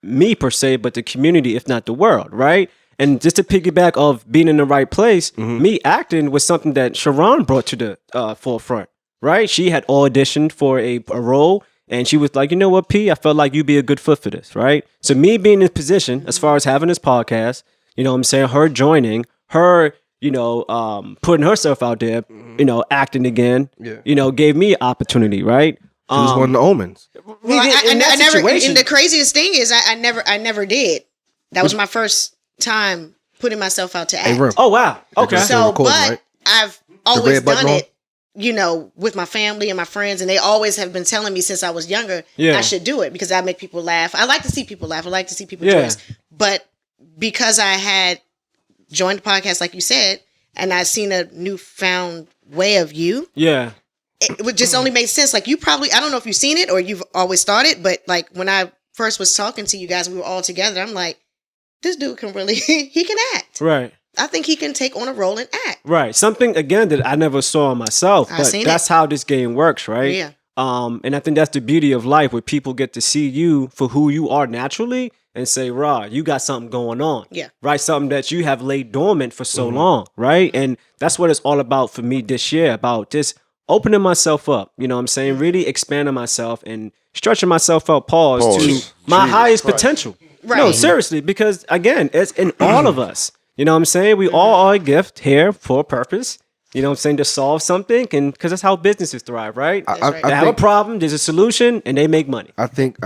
me per se, but the community, if not the world, right? And just to piggyback of being in the right place, me acting was something that Sharon brought to the forefront, right? She had auditioned for a role, and she was like, you know what, P, I felt like you'd be a good fit for this, right? So me being in this position, as far as having this podcast, you know what I'm saying, her joining, her, putting herself out there, acting again, gave me an opportunity, right? She was one of the omens. Well, I never. And the craziest thing is, I never did. That was my first time putting myself out to act. Oh wow. Okay. So, but I've always done it, with my family and my friends, and they always have been telling me since I was younger, I should do it because I make people laugh. I like to see people laugh. I like to see people rejoice. But because I had joined the podcast, like you said, and I seen a newfound way of you. Yeah. It would just only make sense. Like, you probably, I don't know if you've seen it or you've always thought it, but like when I first was talking to you guys, we were all together. I'm like, this dude can really, he can act. Right. I think he can take on a role and act. Right. Something, again, that I never saw myself, but that's how this game works, right? Yeah. And I think that's the beauty of life, where people get to see you for who you are naturally and say, "Rah, you got something going on." Yeah. Right? Something that you have laid dormant for so long, right? And that's what it's all about for me this year, about just opening myself up, you know what I'm saying? Really expanding myself and stretching myself out, to my highest potential. Right. No, seriously, because again, it's in all of us. You know what I'm saying? We all are a gift here for a purpose. You know what I'm saying? To solve something, and because that's how businesses thrive, right? They have a problem, there's a solution, and they make money. I think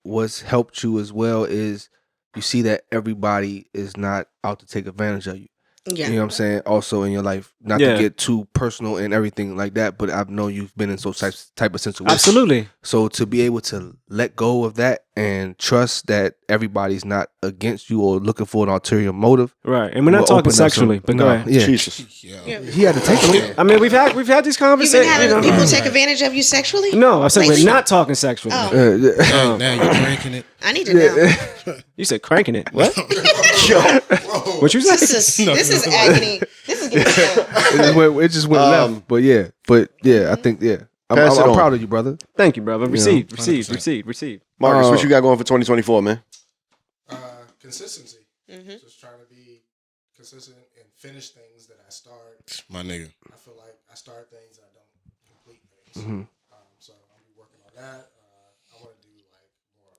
what's helped you as well is you see that everybody is not out to take advantage of you. Yeah. You know what I'm saying? Also in your life, not to get too personal and everything like that, but I know you've been in those type of situations. Absolutely. So to be able to let go of that and trust that everybody's not against you or looking for an ulterior motive. Right. And we're not talking sexually, but go ahead. Yeah. Jesus. Yeah. He had to take it. I mean, we've had these conversations. People take advantage of you sexually? No, I said we're not talking sexually. Now you're cranking it. I need to know. You said cranking it. What? Yo. What you said? This is agony. This is getting it just went left. But yeah, I think, I'm proud of you, brother. Thank you, brother. Receive. Marcus, what you got going for 2024, man? Consistency. Just trying to be consistent and finish things that I start. My nigga. I feel like I start things and I don't complete things. So I'll be working on that. I want to do more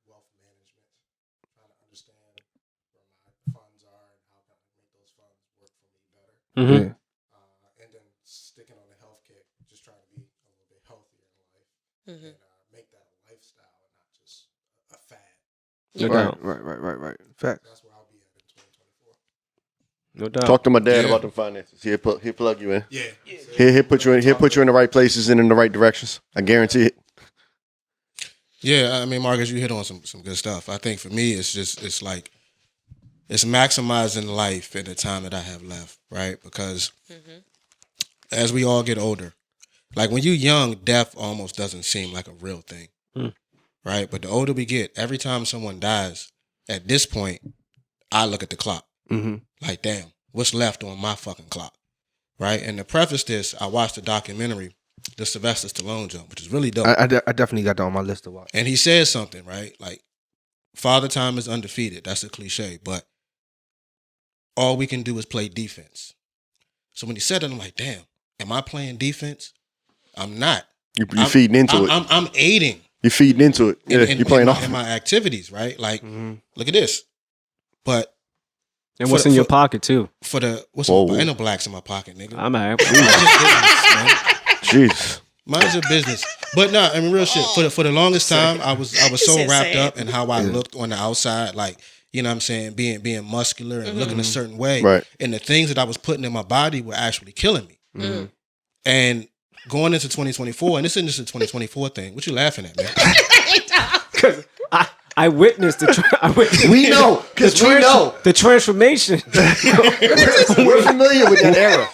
wealth management, trying to understand where my funds are and how can I make those funds work for me better. And then sticking on the health kick, just trying to be a little bit healthier in life and make that a lifestyle and not just a fad. Right. Fact. That's where I'll be at in 2024. No doubt. Talk to my dad about the finances. He'll plug you in. Yeah. He'll put you in the right places and in the right directions. I guarantee it. Yeah, I mean, Marcus, you hit on some good stuff. I think for me, it's maximizing life in the time that I have left, right? Because as we all get older, like when you're young, death almost doesn't seem like a real thing, right? But the older we get, every time someone dies, at this point, I look at the clock. Like, damn, what's left on my fucking clock, right? And to preface this, I watched a documentary, the Sylvester Stallone jump, which is really dope. I definitely got that on my list to watch. And he says something, right? Like, Father Time is undefeated. That's a cliche, but all we can do is play defense. So when he said it, I'm like, damn, am I playing defense? I'm not. You're feeding into it. I'm aiding. You're feeding into it. Yeah, you're playing off in my activities, right? Like, look at this. But and what's in your pocket too? Ain't no blacks in my pocket, nigga. I'm out. Jeez. Mind your business. But no, I mean, real shit. For the longest time, I was so wrapped up in how I looked on the outside, like, you know what I'm saying, being muscular and looking a certain way. Right. And the things that I was putting in my body were actually killing me. And going into 2024, and this isn't just a 2024 thing. What you laughing at, man? Because I witnessed We know, because we know the transformation. we're familiar with that era.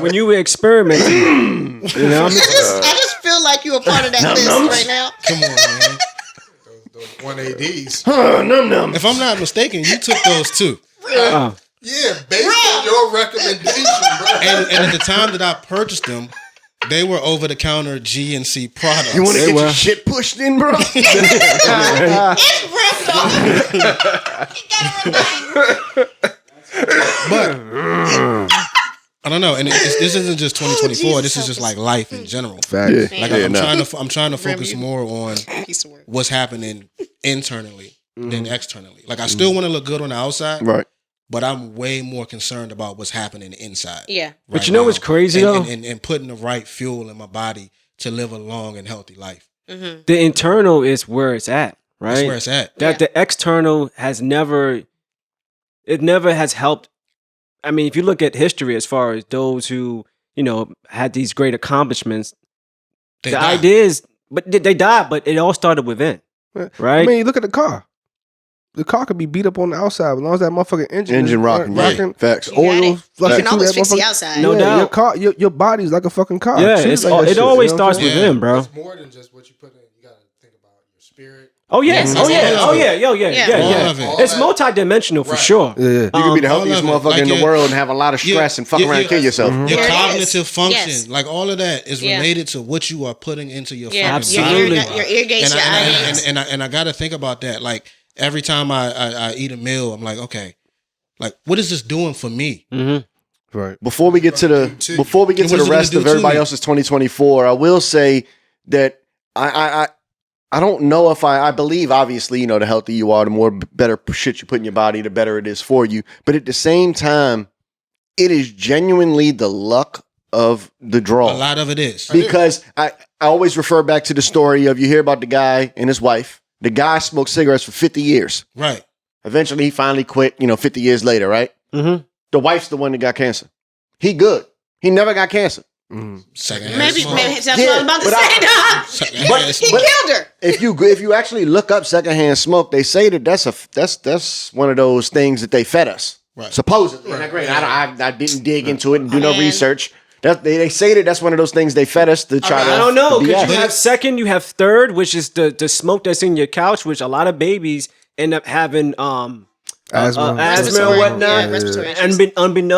When you were experimenting, you know. I just feel like you're a part of that list right now. Come on, man. Those 1ADs. If I'm not mistaken, you took those too. Yeah, based on your recommendation, bro. And at the time that I purchased them, they were over-the-counter G&C products. You want to get your shit pushed in, bro? It's ripped off. But I don't know, and this isn't just 2024. This is just like life in general. Facts. Like I'm trying to focus more on what's happening internally than externally. Like I still want to look good on the outside, Right. but I'm way more concerned about what's happening inside. Yeah. But you know what's crazy though? And putting the right fuel in my body to live a long and healthy life. Mm-hmm. The internal is where it's at, right? That's where it's at. That the external has never has helped. I mean, if you look at history as far as those who, you know, had these great accomplishments, They the died. ideas, but they died, but it all started within, right? I mean, look at the car. The car could be beat up on the outside, but as long as that motherfucking engine is rocking. rocking, Facts. You got oil, it. You flushing can through always that fix the motherfucker. outside. No doubt. Your car, your body's like a fucking car. Yeah, Treat it's like that it shit, always you know what starts I'm saying? within, bro. It's more than just what you put in. You got to think about your spirit. Oh yeah, Yes, oh yeah, yes, oh yeah, yes. yeah. All of it. It's multidimensional for sure. Yeah, yeah. You can be the all healthiest of it. motherfucker Like in the your- world and have a lot of stress and fuck around and kill yourself. Your There it cognitive is. function, Yes. like all of that, is Yeah. related to what you are putting into your Yeah, fucking Absolutely. body. Your ear gates, your eye gates. And I got to think about that. Like every time I eat a meal, I'm like, okay, like what is this doing for me? Mm-hmm. Right. Before we get to the And what rest is it gonna do of to everybody me? else's 2024, I will say that I don't know if I believe, obviously, you know, the healthier you are, the more better shit you put in your body, the better it is for you. But at the same time, it is genuinely the luck of the draw. A lot of it is. Because I always refer back to the story of you hear about the guy and his wife. The guy smoked cigarettes for 50 years. Right. Eventually, he finally quit, 50 years later, right? Mm-hmm. The wife's the one that got cancer. He good. He never got cancer. Secondhand Maybe smoke. that's what I'm about to say. Dog. Secondhand He smoke. killed her. If you actually look up secondhand smoke, they say that that's one of those things that they fed us. Right. Supposedly. Now, granted, I didn't dig into it and do no Man. research. They say that that's one of those things they fed us to try to. I don't know, because BS. you have second, you have third, which is the smoke that's in your couch, which a lot of babies end up having asthma Respiratory, or whatnot, yeah, respiratory issues.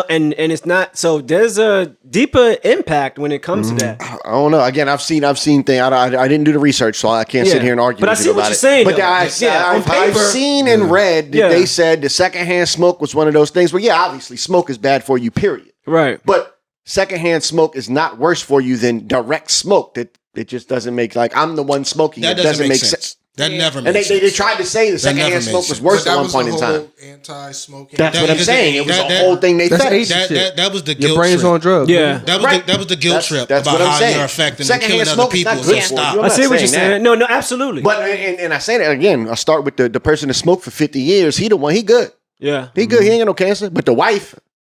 and it's not. So there's a deeper impact when it comes to that. I don't know. Again, I've seen things. I didn't do the research, so I can't sit Yeah. here and argue. But I with see you what about you're it. saying, But though. On I've paper- seen and read that Yeah. they said the secondhand smoke was one of those things. But yeah, obviously, smoke is bad for you. Period. Right. But secondhand smoke is not worse for you than direct smoke. That it just doesn't make I'm the one smoking. That It doesn't make sense. That never And makes they sense. tried to say the That never secondhand made smoke was sense. worse But at that one was point the in whole time. anti-smoking. That's what I'm because saying. It was that- the whole thing they That's fed us. ancient shit. That was the Your guilt brain's trip. on drugs. Yeah. That was the guilt trip That's about what I'm how saying. you're affecting and Secondhand killing other smoke is people. not good So for stop. you. I'm I not see what you're saying that. saying. No, absolutely. But and I say that again. I start with the person that smoked for 50 years. He the one. He good. yeah. He good. He ain't got no cancer. But the wife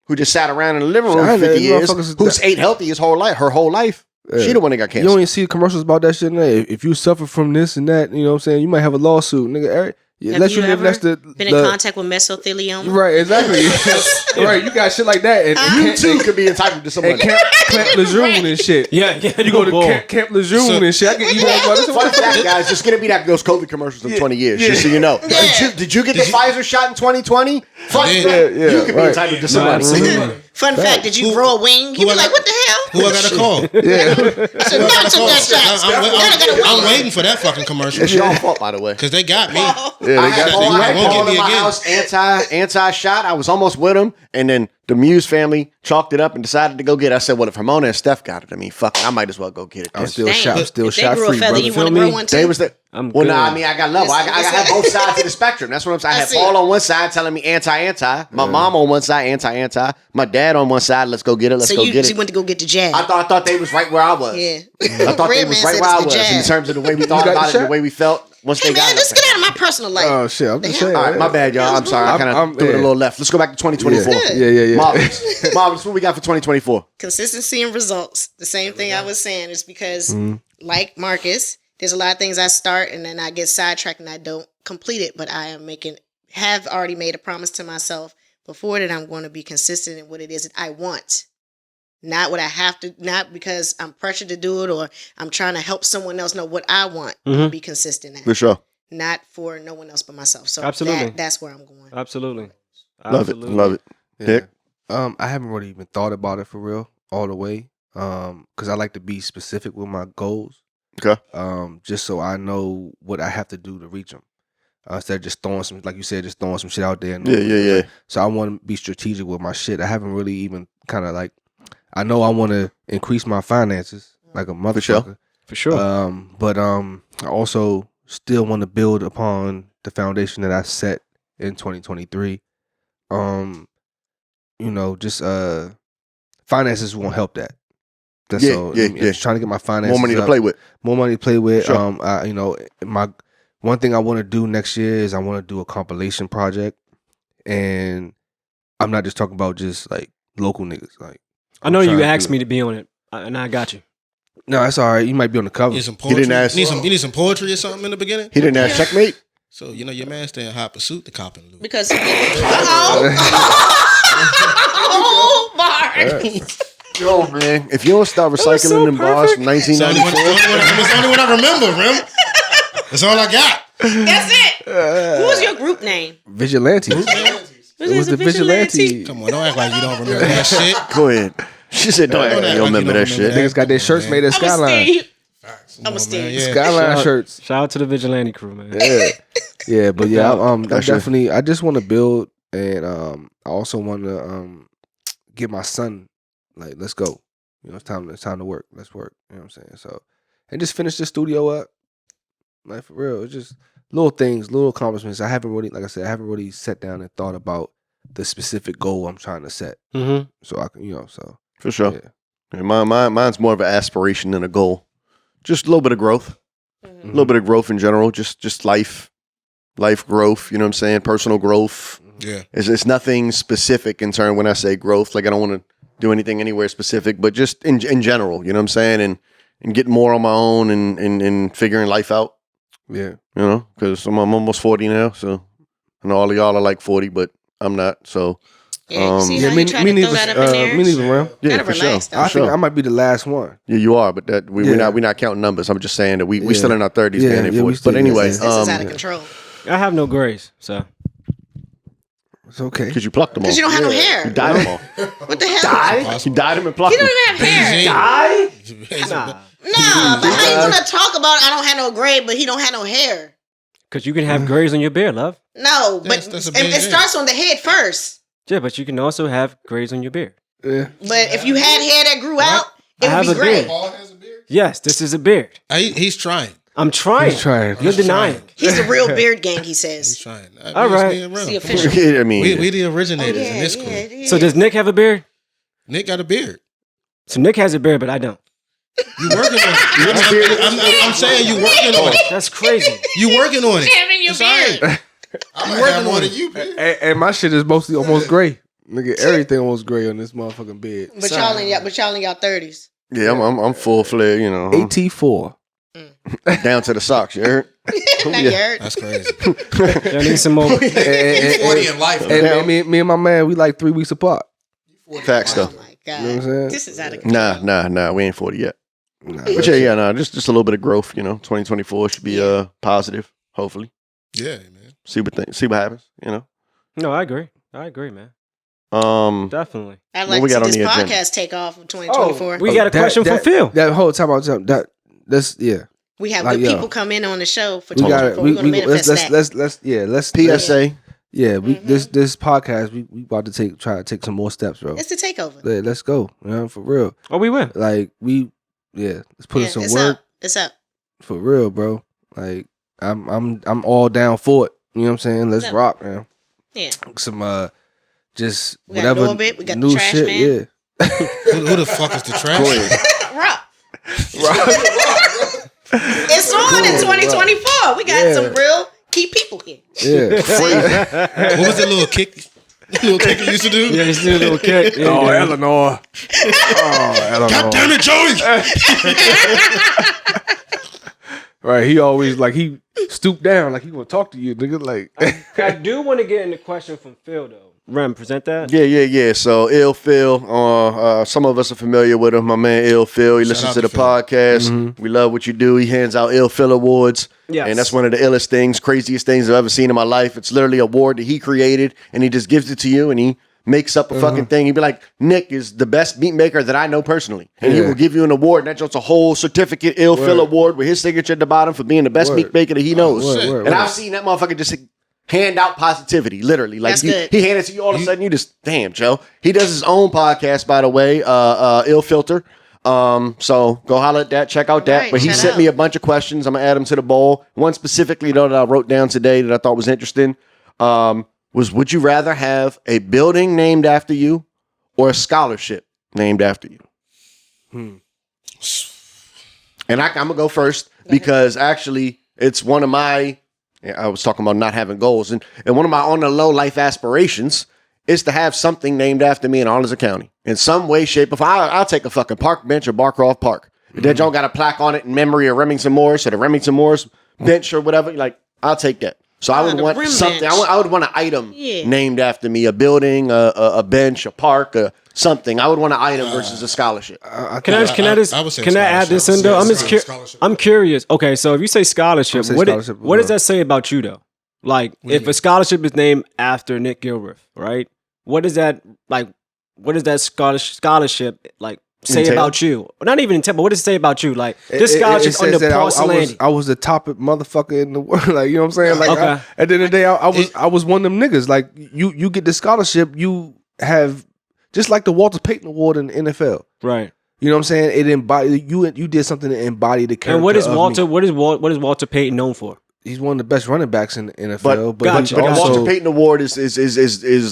who just sat around in the living room I for 50 know, years, motherfuckers- who's ate healthy her whole life, she the one that got You cancer. don't even see commercials about that shit. If you suffer from this and that, you know what I'm saying, you might have a lawsuit, nigga. Have Unless you live ever next to been in contact with mesothelioma? Right, exactly. Right, you got shit like that. And You too could be entitled to some and money. Camp Lejeune and shit. Yeah. You go to Camp Lejeune and shit. I get emails about this. Fun fact, guys, it's gonna be like those COVID commercials in 20 years, just so you know. Did you get the Pfizer shot in 2020? Fun did. fact, Yeah, you could be right. entitled to some money. Fun fact, did you grow a wing? You who be I like, got- what the hell? Who I gotta call? I said, not took that shot. I'm waiting for that fucking commercial It's your fault, by the way. because they got me. I had They Paul, won't get in me my again. house anti-shot. I was almost with him, and then the Muse family chalked it up and decided to go get it. I said, well, if Ramona and Steph got it, I mean, fuck it, I might as well go get it. I'm then. still Damn. shot. I'm still If they shot grew free, a feather, brother. you Feel want to grow me? one too? They was the I'm well, good. nah, I mean, I got love. I have both sides of the spectrum. That's what I'm saying. I have Paul on one side telling me anti. My mom on one side, anti. My dad on one side, let's go get it. Let's go get it. So you went to go get the jab. I thought they was right where I was. Yeah. I thought they was right where I was in terms of the way we thought about it and the way we felt once they got it. Let's get out of my personal life. Oh shit! I'm just saying. All right, my bad, y'all. I'm sorry. I kind of threw it a little left. Let's go back to 2024. Yeah. Marvelous, what we got for 2024? Consistency and results. The same thing I was saying is because, like Marcus, there's a lot of things I start and then I get sidetracked and I don't complete it. But I have already made a promise to myself before that I'm going to be consistent in what it is that I want. Not what I have to, not because I'm pressured to do it or I'm trying to help someone else know what I want to be consistent at. For sure. Not for no one else but myself. So absolutely, that's where I'm going. Absolutely. Love it. Yeah. I haven't really even thought about it for real all the way. Because I like to be specific with my goals. Okay. Just so I know what I have to do to reach them. Instead of just throwing some, like you said, just throwing some shit out there. Yeah. So I want to be strategic with my shit. I haven't really even kind of like, I know I want to increase my finances like a motherfucker. For sure. But I also still want to build upon the foundation that I set in 2023. Just finances won't help that. That's all. Just trying to get my finances more money up, to play with. More money to play with. Sure. My one thing I want to do next year is I want to do a compilation project, and I'm not just talking about just like local niggas. Like I know you asked me to be on it, and I got you. No, that's all right. You might be on the cover. You need some poetry. You need some poetry or something in the beginning. He didn't ask checkmate. So your man stay in hot pursuit, the cop and Luke. Because Yo, man, if you don't start recycling them bars from 1994, it's the only one I remember, Rim. That's all I got. That's it. What was your group name? Vigilante. It was the Vigilante. Come on, don't act like you don't remember that shit. Go ahead. She said, "Don't act like you don't remember that shit." Niggas got their shirts made at Skyline. I'm a Steve. Skyline shirts. Shout out to the Vigilante crew, man. Yeah, but yeah, I definitely. I just want to build, and I also want to get my son. Like, let's go. It's time to work. Let's work. You know what I'm saying? So, and just finish the studio up. Like, for real, it's just little things, little accomplishments. I haven't really sat down and thought about the specific goal I'm trying to set. Mm-hmm. So I can, for sure. Yeah. Mine's more of an aspiration than a goal. Just a little bit of growth. A little bit of growth in general. Just life growth. You know what I'm saying? Personal growth. Yeah. It's nothing specific in terms when I say growth. Like, I don't want to do anything anywhere specific, but just in general, you know what I'm saying? And getting more on my own and figuring life out. Yeah. Because I'm almost 40 now, so I know all of y'all are like 40, but I'm not, so. Yeah, you see how you try to throw that up in there? Me neither, man. Yeah, gotta for relax, sure. though. I think I might be the last one. Yeah, you are, but that we're not counting numbers. I'm just saying that we still in our 30s, man, and 40s. But anyway, this is out of control. I have no grades, so it's okay. Because you plucked them all. Because you don't have no hair. You dyed them all. What the hell? You dyed them and plucked He them. don't even have hair. die. Nah, but how you gonna talk about I don't have no grade, but he don't have no hair? Because you can have grades on your beard, love. No, but That's a it big starts on the head first. Yeah, but you can also have grades on your beard. Yeah. But if you had hair that grew out, it I would have be a great. beard. Paul has a beard. Yes, this is a beard. He's trying. I'm trying. He's trying. You're denying. He's the real beard gang, he He's says. trying. All right. It's the Come official. on. Yeah, I mean, We the originators in this crew. Yeah. So does Nick have a beard? Nick got a beard. So Nick has a beard, but I don't. You working on it. I'm saying you working on it. That's crazy. You working on it. Having your It's all beard. right. I might working have more on than it. you, beard. And my shit is mostly almost gray. Nigga, everything almost gray on this motherfucking bed. But y'all in y'all 30s. yeah, I'm full fledged, AT4. down to the socks, you heard? Not yet. That's crazy. I need some more. He's 40 in life. And me and my man, we like 3 weeks apart. Facts, though. Oh my God. You know what I'm saying? This is out of control. Nah, we ain't 40 yet. Nah, But just a little bit of growth, 2024 should be positive, hopefully. Yeah, man. See what happens, No, I agree, man. Definitely. I'd What like we to got see on this the agenda? podcast take off in 2024. We got a question from Phil. That whole time I was that's We have like, good yo, people come in on the show for we got it. 2024. We're going to manifest that. Let's PSA. Yeah, this podcast we about to try to take some more steps, bro. It's the takeover. Yeah, let's go, for real. Oh, we win. Like let's put in some it's work up. It's up. for real, bro. Like I'm all down for it. You know what I'm saying? Let's rock, man. Yeah. Some just We got whatever Norbit, we got new the trash shit. man. Yeah. Who the fuck is the trash? Rock. It's on in 2024. We got some real key people here. Yeah. What was that little kick? Little kick you used to do? Yeah, just do a little kick. Yeah, Oh, yeah. Eleanor. Oh, Eleanor. God damn it, Joey! Right. He always he stooped down like he want to talk to you, nigga. Like I do want to get in the question from Phil though. Rem, present that. Yeah. So Ill Phil, some of us are familiar with him. My man Ill Phil, he listens out to the to Phil. podcast. Mm-hmm. We love what you do. He hands out Ill Phil awards. Yes. And that's one of the illest things, craziest things I've ever seen in my life. It's literally an award that he created, and he just gives it to you, and he makes up a fucking thing. He'd be like, Nick is the best beat maker that I know personally. And he will give you an award, and that's just a whole certificate, Ill Phil award with his signature at the bottom for being the best beat maker that he knows. Word. And I've seen that motherfucker just hand out positivity, literally. Like That's good. he handed it to you all of a sudden, you just, damn, Joe. He does his own podcast, by the way, Ill Filter. So go holler at that, check out that. Right, but he shout sent out. me a bunch of questions. I'm gonna add them to the bowl. One specifically though that I wrote down today that I thought was interesting was, would you rather have a building named after you or a scholarship named after you? And I'm gonna go first because actually it's one of my, I was talking about not having goals, and one of my on the low life aspirations is to have something named after me in Arlington County in some way, shape, or form. I'll take a fucking park bench or Barcroft Park. If that joint got a plaque on it in memory of Remington Morris or the Remington Morris bench or whatever, like I'll take that. So I would the want rim something. bench. I would want an item Yeah. named after me, a building, a bench, a park, something. I would want an item versus a scholarship. Can I would say add this in scholarship. though? I would say scholarship. I'm curious. Okay, so if you say scholarship, I would say what scholarship, what does that say about you though? Like if a scholarship is named after Nick Gilruth, right? What is that like? What does that scholarship like say Entail? about you? Not even intent, but what does it say about you? Like this scholarship says under that porcelain. I was the top motherfucker in the world. Like, you know what I'm saying? Like, Okay. at the end of the day, I was one of them niggas. Like, you get the scholarship, you have just like the Walter Payton Award in the NFL. Right. You know what I'm saying? It embodied you did something to embody the character. And what is of Walter? me. What is Walter Payton known for? He's one of the best running backs in the NFL. But Gotcha. the Also- Walter Payton Award is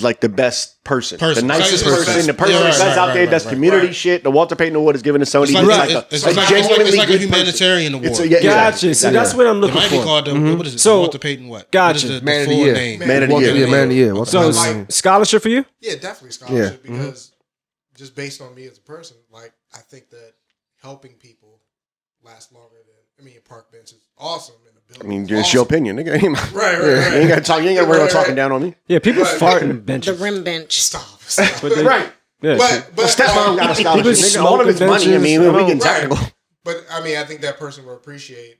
like the best person. The nicest Person. person, the person Yeah, that right, goes out right, there, right, does right. community shit. The Walter Payton Award is given to somebody It's that's like, like it's a like genuinely a good humanitarian award. person. It's Gotcha. exactly. See, that's what I'm It looking might be for. called the what is it? So- Walter Payton what? Gotcha. What is the Man of the full year. name? Man of the Walter, year. yeah, man of the year. So Like- scholarship for you? Yeah, definitely scholarship Yeah. because just based on me as a person, like I think that helping people last longer than park bench is awesome in a building. I mean, is it's awesome. your opinion, nigga. Right. You ain't gotta talk. You ain't gotta worry about Right, talking right. down on me. Yeah, people Right. fart in The benches. rim bench. Stop. But they- Right. Yeah. But Stepmom got a scholarship. People Nigga, all of it's smoking money. I mean, benches. we get Right. technical. But I mean, I think that person will appreciate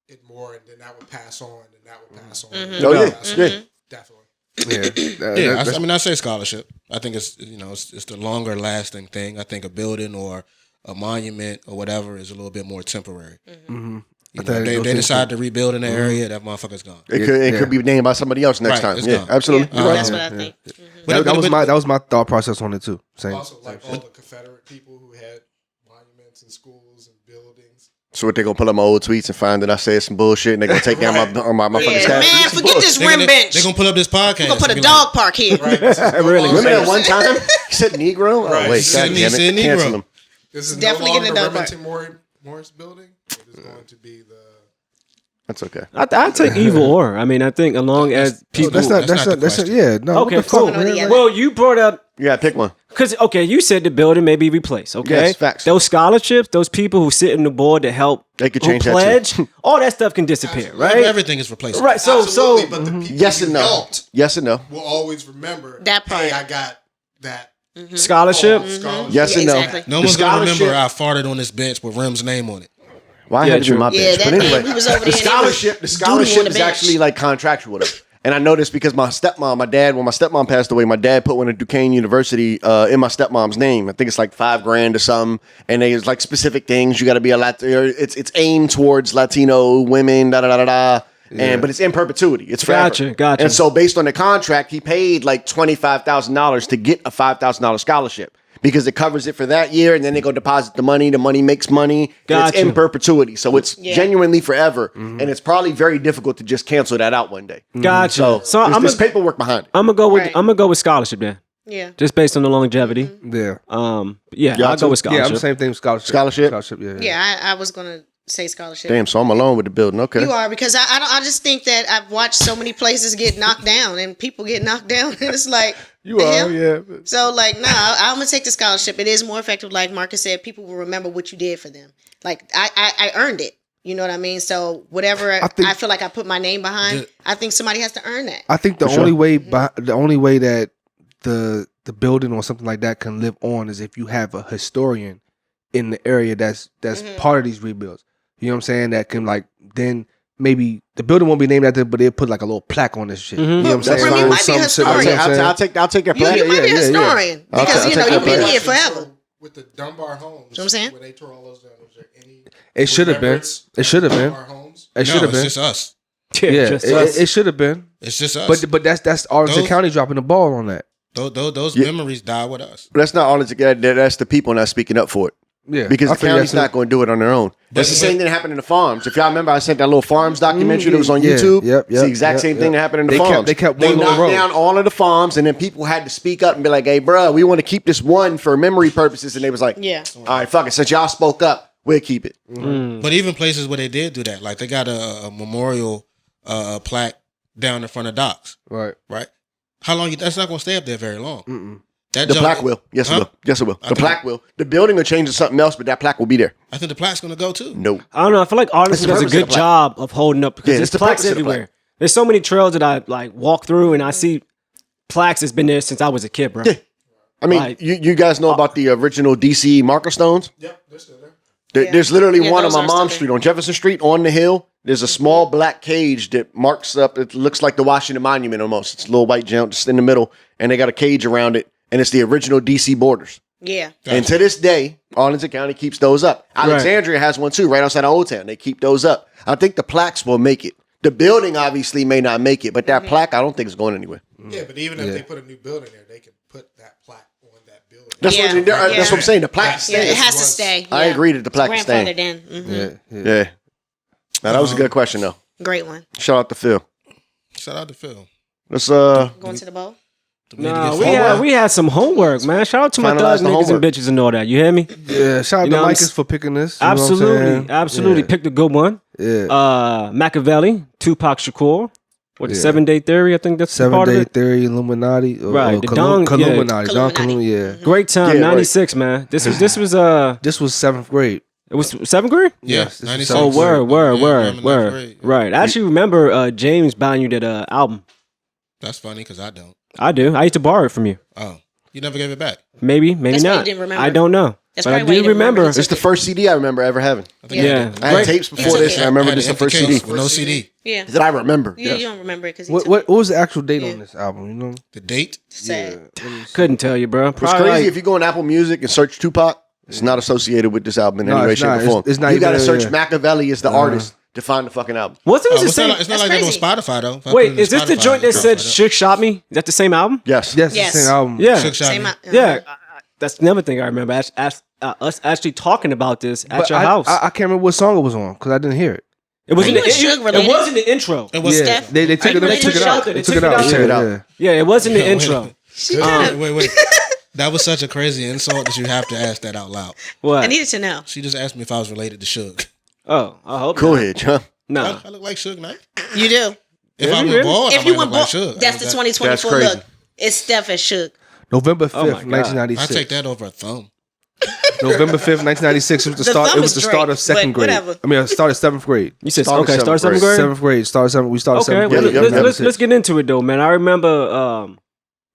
it more, and then that would pass on, and that would pass on. and that Oh, would yeah. pass on. Yeah. Definitely. Yeah, I mean, I say scholarship. I think it's it's the longer lasting thing. I think a building or a monument or whatever is a little bit more temporary. Mm-hmm. You know, they decide to rebuild in the area, that motherfucker's gone. It could be named by somebody else next Right, time. it's Yeah, gone. absolutely. Yeah, You're right. that's what I think. That was my thought process on it too. Same. Also, like all the Confederate people who had monuments and schools and buildings. So what, they gonna pull up my old tweets and find that I said some bullshit and they gonna take down my fucking Yeah, statue? man, forget this rim bench. They're gonna pull up this podcast. We're gonna put and a be dog park here. Right. This is no Really? longer- Remember that one time he said Negro? Right. Oh wait, He said God damn he said it, cancel Negro. him. This is Definitely no getting longer a dog Remington Morris building. It is going to be the. That's okay. I take either or. I mean, I think as long as people. That's not the question. yeah. No. Okay, what the fuck, cool. man? Well, you brought up You gotta pick one. because you said the building may be replaced. Okay, Yes, facts. Those scholarships, those people who sit in the board to help, They could who change that too. pledge, all that stuff can disappear, right? Everything is replaceable. Right. So Absolutely, but the people Yes and you no. helped Yes and no. will always remember That part. Hey, I got that scholarship. scholarship. Yes and no. Exactly. No The one's gonna remember scholarship- I farted on this bench with Rem's name on it. Why Yeah, had to true. be my Yeah, bitch? that But anyway, man, we was over the there and it scholarship, the was scholarship doodle on is the bench. actually like contractual with him. And I noticed because when my stepmom passed away, my dad put one at Duquesne University in my stepmom's name. I think it's like $5,000 or something. And there's like specific things. You got to be a Latino. It's aimed towards Latino women, da da da da da. And but it's in perpetuity. It's forever. Gotcha. And so based on the contract, he paid like $25,000 to get a $5,000 scholarship. because it covers it for that year, and then they go deposit the money. The money makes money. Gotcha. It's in perpetuity, so it's genuinely forever, and it's probably very difficult to just cancel that out one day. Gotcha. So there's paperwork behind it. I'm gonna go with scholarship then. Yeah. Just based on the longevity. Yeah. I'll go with scholarship. Yeah, I'm the same thing with scholarship. Scholarship? Yeah. Yeah, I was gonna say scholarship. Damn, so I'm alone with the building. Okay. You are, because I just think that I've watched so many places get knocked down and people get knocked down, and it's like You are, yeah. So like, I'm gonna take the scholarship. It is more effective, like Marcus said. People will remember what you did for them. Like I earned it. You know what I mean? So whatever I feel like I put my name behind, I think somebody has to earn that. I think the only way that the building or something like that can live on is if you have a historian in the area that's part of these rebuilds. You know what I'm saying? That can then maybe the building won't be named after, but they'll put like a little plaque on this shit. You know what I'm saying? You might be a historian. I'll take your plaque. You might be a historian because you've been here forever. So with the Dunbar homes, you know what I'm saying? when they tore all those down, was there any? It should have been. It should have been. It should have been. It's just us. Yeah, it should have been. It's just us. But that's Arlington County dropping the ball on that. Those memories die with us. But that's not Arlington. That's the people not speaking up for it. Yeah, because the county's not going to do it on their own. That's the same thing that happened in the farms. If y'all remember, I sent that little farms documentary that was on YouTube. It's the exact same thing that happened in the farms. They knocked down all of the farms, and then people had to speak up and be like, "Hey, bro, we want to keep this one for memory purposes." And they was like, all right, fuck it. Since y'all spoke up, we'll keep it." But even places where they did do that, like they got a memorial plaque down in front of docks. Right. How long? That's not going to stay up there very long. The plaque will. Yes, it will. Yes, it will. The plaque will. The building will change to something else, but that plaque will be there. I think the plaque's going to go too. No. I don't know. I feel like Arlington does a good job of holding up because there's plaques everywhere. There's so many trails that I like walk through and I see plaques that's been there since I was a kid, bro. Yeah. I mean, you guys know about the original DC marker stones? Yep, they're still there. There's literally one on my mom's street on Jefferson Street on the hill. There's a small black cage that marks up. It looks like the Washington Monument almost. It's a little white jump just in the middle, and they got a cage around it. And it's the original DC borders. Yeah. And to this day, Arlington County keeps those up. Alexandria has one too, right outside of Old Town. They keep those up. I think the plaques will make it. The building obviously may not make it, but that plaque, I don't think is going anywhere. Yeah, but even if they put a new building there, they can put that plaque on that building. That's what I'm saying. The plaque stays. Yeah, it has to stay. I agree that the plaque is staying. Yeah. Now, that was a good question, though. Great one. Shout out to Phil. Shout out to Phil. Let's going to the bowl. No, we had some homework, man. Shout out to my thug niggas and bitches and all that. You hear me? Yeah, shout out to Micahs for picking this. Absolutely. Picked a good one. Yeah. Makaveli, Tupac Shakur. What, the 7-Day Theory? I think that's part of it. 7-Day Theory, Illuminati. Right. The Illuminati. Yeah. Great time, 96, man. This was 7th grade. It was 7th grade? Yes. 96. Oh, word. Right. I actually remember James buying you that album. That's funny because I don't. I do. I used to borrow it from you. Oh. You never gave it back? Maybe That's not. why you didn't remember. I don't know. That's but I probably why do you didn't remember. It's the first CD I remember ever having. Yeah. I had tapes before this, and I remember this the first CD. With no CD. Yeah. That I remember. You don't remember it because what was the actual date on this album? You know the date? Sad. Couldn't tell you, bro. It's crazy if you go on Apple Music and search Tupac. It's not associated with this album in any way, shape, or form. It's not you got to even, search Makaveli as the artist to find the fucking album. Wasn't it the same? It's not like that on Spotify though. Wait, is this the joint that said "Shook Shot Me"? Is that the same album? Yes. Yes, the same album. Yeah. Shook Shot Me. Yeah. That's another thing I remember. Us actually talking about this at your house. I can't remember what song it was on because I didn't hear it. It was in the related? it was in the intro. It was Yeah, they took it out. They took it out. Yeah, it was in the intro. Wait. That was such a crazy insult that you have to ask that out loud. What? I needed to know. She just asked me if I was related to Suge. Oh, I hope Cool not. Hitch, huh? No. I look like Suge Knight. You do. If I was bald, If I you might were look like bald, Suge. that's the 2024 crazy. look. It's Steph and Shook. November 5th, Oh my God. 1996. I take that over a thumb. November 5th, 1996. It was the The start. thumb It was is the start of Drake, 2nd but grade. whatever. I mean, it started 7th grade. You said Started okay. Start seventh 7th grade. 7th grade. Started 7th. We started Okay, 7th well, grade. let's get into it though, man. I remember.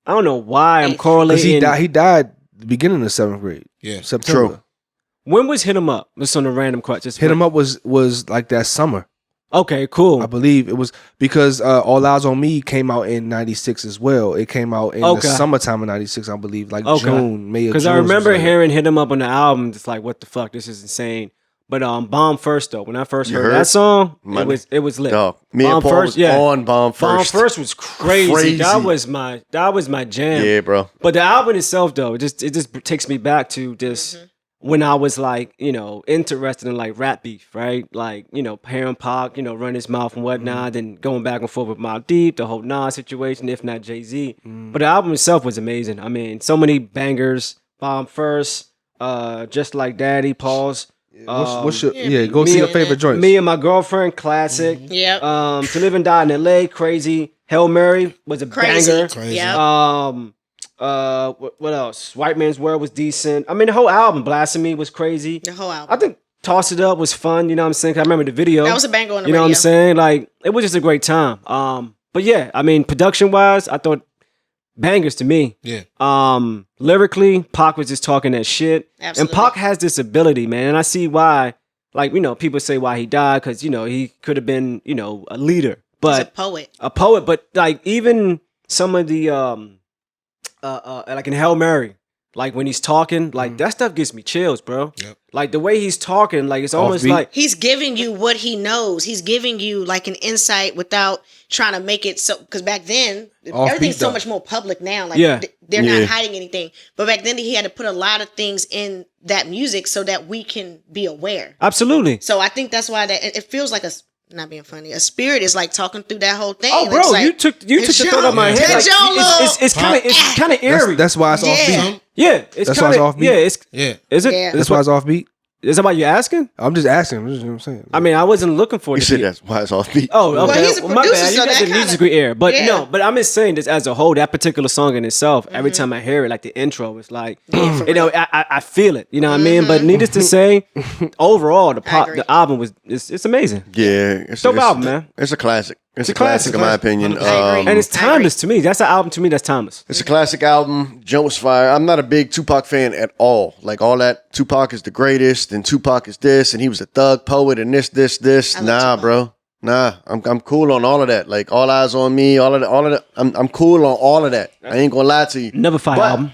I don't know why I'm Because correlating. he died the beginning of 7th grade. Yeah. September. True. When was Hit 'Em Up? Just on a random question. Hit 'Em Up was like that summer. Okay, cool. I believe it was because All Eyes on Me came out in 96 as well. It came out in the summertime of 96, I believe, like June, May of June. Because I remember hearing Hit 'Em Up on the album. It's like, what the fuck? This is insane. But Bomb First though, when I first You heard heard? that song, Money. it was lit. Dog. Me Bomb and Paul First, was on Bomb Bomb First. First was crazy. Crazy. That was my jam. Yeah, bro. But the album itself though, it just takes me back to just when I was like, interested in like rap beef, right? Like, hearing Pac, run his mouth and whatnot, then going back and forth with Mobb Deep, the whole Nas situation, if not Jay-Z. But the album itself was amazing. I mean, so many bangers. Bomb First, Just Like Daddy, pause. What's your go see your favorite joints. Me and My Girlfriend, classic. Yep. To Live and Die in L.A., crazy. Hail Mary was a banger. Crazy. Yep. What else? White Man's World was decent. I mean, the whole album, Blasphemy, was crazy. The whole album. I think Toss It Up was fun. You know what I'm saying? 'Cause I remember the video. That was a banger on the You know radio. what I'm saying? Like, it was just a great time. But yeah, I mean, production-wise, I thought bangers to me. Yeah. Lyrically, Pac was just talking that shit. Absolutely. And Pac has this ability, man. And I see why, like, people say why he died, because, he could have been, a leader. But He's a poet. A poet, but like even some of the like in Hail Mary, like when he's talking, like that stuff gives me chills, bro. Yep. Like the way he's talking, like it's almost Offbeat. like He's giving you what he knows. He's giving you like an insight without trying to make it so. Because back then, everything's so though. much more public now. Like Yeah. they're Yeah. not hiding anything. But back then, he had to put a lot of things in that music so that we can be aware. absolutely. So I think that's why it feels like not being funny. A spirit is like talking through that whole thing. Oh, It's bro, like, you took the thought out of my head. It's Like, y'all it's kind of eerie. That's why it's Yeah. offbeat. yeah, it's That's why kind it's of offbeat? yeah. It's Yeah. is it? Yeah. That's why it's offbeat. Is that why you asking? I'm just asking. You know what I'm saying. I mean, I wasn't looking for You it. to said be- that's why it's offbeat. Oh, okay. Well, he's a my producer, bad. You so got that the kinda- musical ear, but Yeah. no. But I'm just saying this as a whole. That particular song in itself. Every time I hear it, like the intro, it's like I feel it. You know what I mean? But needless to say, overall, agree. the album it's amazing. Yeah. It's Dope album, man. It's a classic. It's a classic, classic, in my opinion. I agree. And it's I agree. timeless to me. That's an album to me that's timeless. It's a classic album. Joint was fire. I'm not a big Tupac fan at all. Like all that Tupac is the greatest and Tupac is this and he was a thug poet and this. I love Nah, Tupac. bro. Nah. I'm cool on all of that. Like All Eyes on Me, all of that. I'm cool on all of that. I ain't gonna lie to you. Never Fire But album.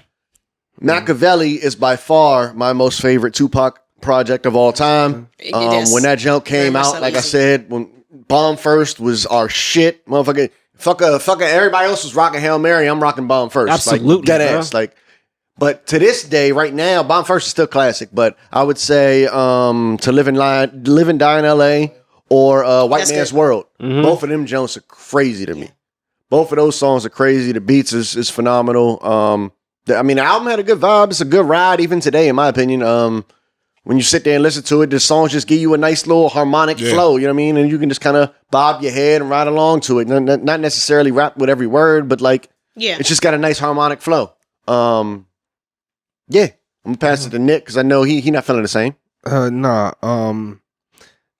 Makaveli is by far my most favorite Tupac project of all time. It is. When that jump came Very much out, so like I easy. said, when Bomb First was our shit, motherfucker. Fucker, everybody else was rocking Hail Mary. I'm rocking Bomb First. Absolutely, Like, dead bro. ass. Like, but to this day, right now, Bomb First is still classic. But I would say To Live and Die in L.A. or White That's Man's good. World. Mm-hmm. Both of them Jones are crazy to me. Both of those songs are crazy. The beats is phenomenal. The album had a good vibe. It's a good ride even today, in my opinion. When you sit there and listen to it, the songs just give you a nice little harmonic flow. You know what I mean? And you can just kind of bob your head and ride along to it. Not necessarily rap with every word, but like Yeah. it's just got a nice harmonic flow. Yeah, I'm gonna pass it to Nick because I know he not feeling the same. Nah.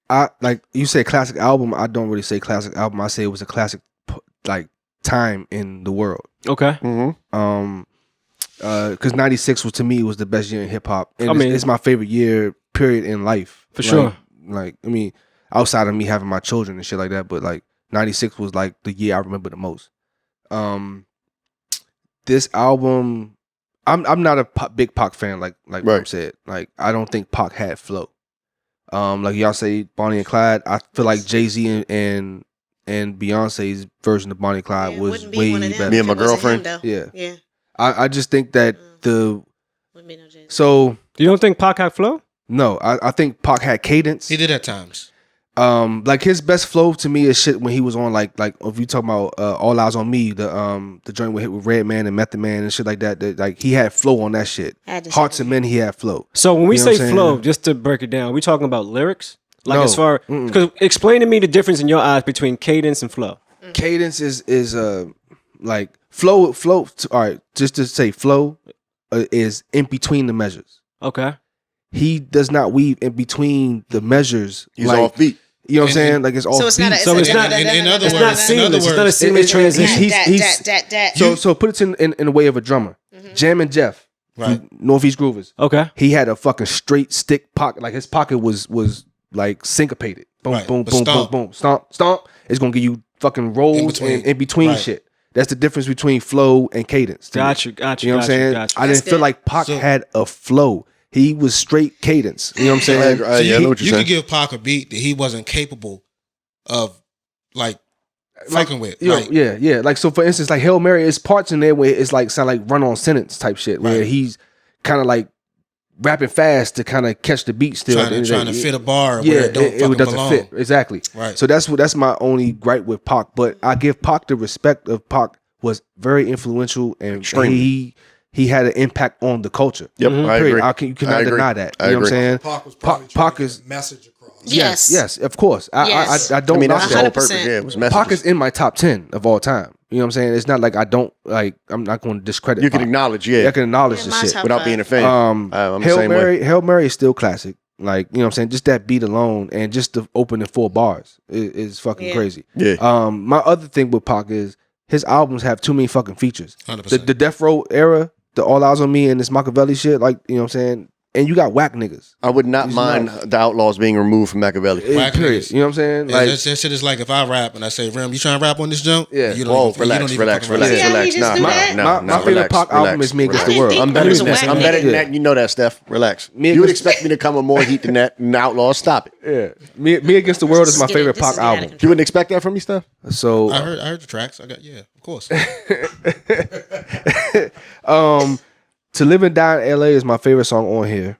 I like you say classic album. I don't really say classic album. I say it was a classic like time in the world. Okay. Mm-hmm. Because '96 was to me was the best year in hip hop. And I mean- it's my favorite year period in life For sure. Like I mean, outside of me having my children and shit like that, but like '96 was like the year I remember the most. This album, I'm not a big Pac fan like Right. Mom said. Like I don't think Pac had flow. Like y'all say Bonnie and Clyde, I feel like Jay-Z and Beyonce's version of Bonnie and Clyde Yeah, was wouldn't be way one of them better. Me and my if it wasn't him, girlfriend. though. Yeah. Yeah. I just think that Wouldn't be no Jay-Z. so You don't think Pac had flow? no, I think Pac had cadence. He did at times. Like his best flow to me is shit when he was on like if you talking about All Eyes on Me, the joint with Redman and Method Man and shit like that, like he had flow on that shit. Had to Hearts say and Men, he had flow. So when we You know what say I'm flow, saying? just to break it down, we talking about lyrics? Like No. as far because explain to me the difference in your eyes between cadence and flow. Cadence is like flow. All right, just to say flow is in between the measures. Okay. He does not weave in between the measures. He's like, off beat. You know what I'm saying? Like it's all So it's not a. So it's not- in other It's words, not seamless. It's not a seamless It- it- transition. he's- So put it in the way of a drummer. Jammin' Jeff, Right. Northeast Groovers. Okay. He had a fucking straight stick pocket. Like his pocket was like syncopated. Boom, Right. boom, But boom, stomp. boom, boom. Stomp. It's gonna give you fucking rolls in between Right. shit. That's the difference between flow and cadence. to me. Got you. You know what I'm saying? I didn't That's feel good. like Pac So- had a flow. he was straight cadence. You know what I'm saying? I know what you're you saying. could give Pac a beat that he wasn't capable of, like fucking with. Yo, Like, yeah. Like, so for instance, like Hail Mary, it's parts in there where it's like sound like run on sentence type shit, where he's kind of like rapping fast to kind of catch the beat still. trying to fit a bar Yeah, where it don't doesn't belong. fit. Exactly. Right. So that's my only gripe with Pac. But I give Pac the respect of Pac was very influential and he had an impact on the culture. Yep, I agree. You cannot deny that. You know what I'm saying? Pac was probably trying to get a message across. Yes. Of course. Yes. I don't. I mean, that's the whole 100%. purpose. Yeah, it was messages. Pac is in my top 10 of all time. You know what I'm saying? It's not like I don't like. I'm not going to discredit. You can Pac. acknowledge, I can acknowledge the my shit top without five. being a fan. I'm the Hail same Mary, way. Hail Mary is still classic. Like, you know what I'm saying? Just that beat alone and just the opening 4 bars is fucking crazy. Yeah. My other thing with Pac is his albums have too many fucking features. 100%. The Death Row era, the All Eyes on Me and this Makaveli shit, like, you know what I'm saying? And you got whack niggas. I would not mind the Outlaws being removed from Makaveli. Whack Period. niggas. You know what I'm saying? Yeah, Like, that shit is like if I rap and I say, Rim, you trying to rap on this jump? Yeah. You Whoa, don't even relax. fucking rap. See how he just do that? My favorite Pac album is Me Against the World. I'm better was than a that. whack I'm better than nigga. that. You know that, Steph. Relax. Me You would against- expect me to come with more heat than that. And Outlaws, stop it. yeah. Me Against the World is my This is favorite getting- this Pac is getting album. You wouldn't expect that from me, Steph? So I heard the tracks. Of course. To Live and Die in LA is my favorite song on here.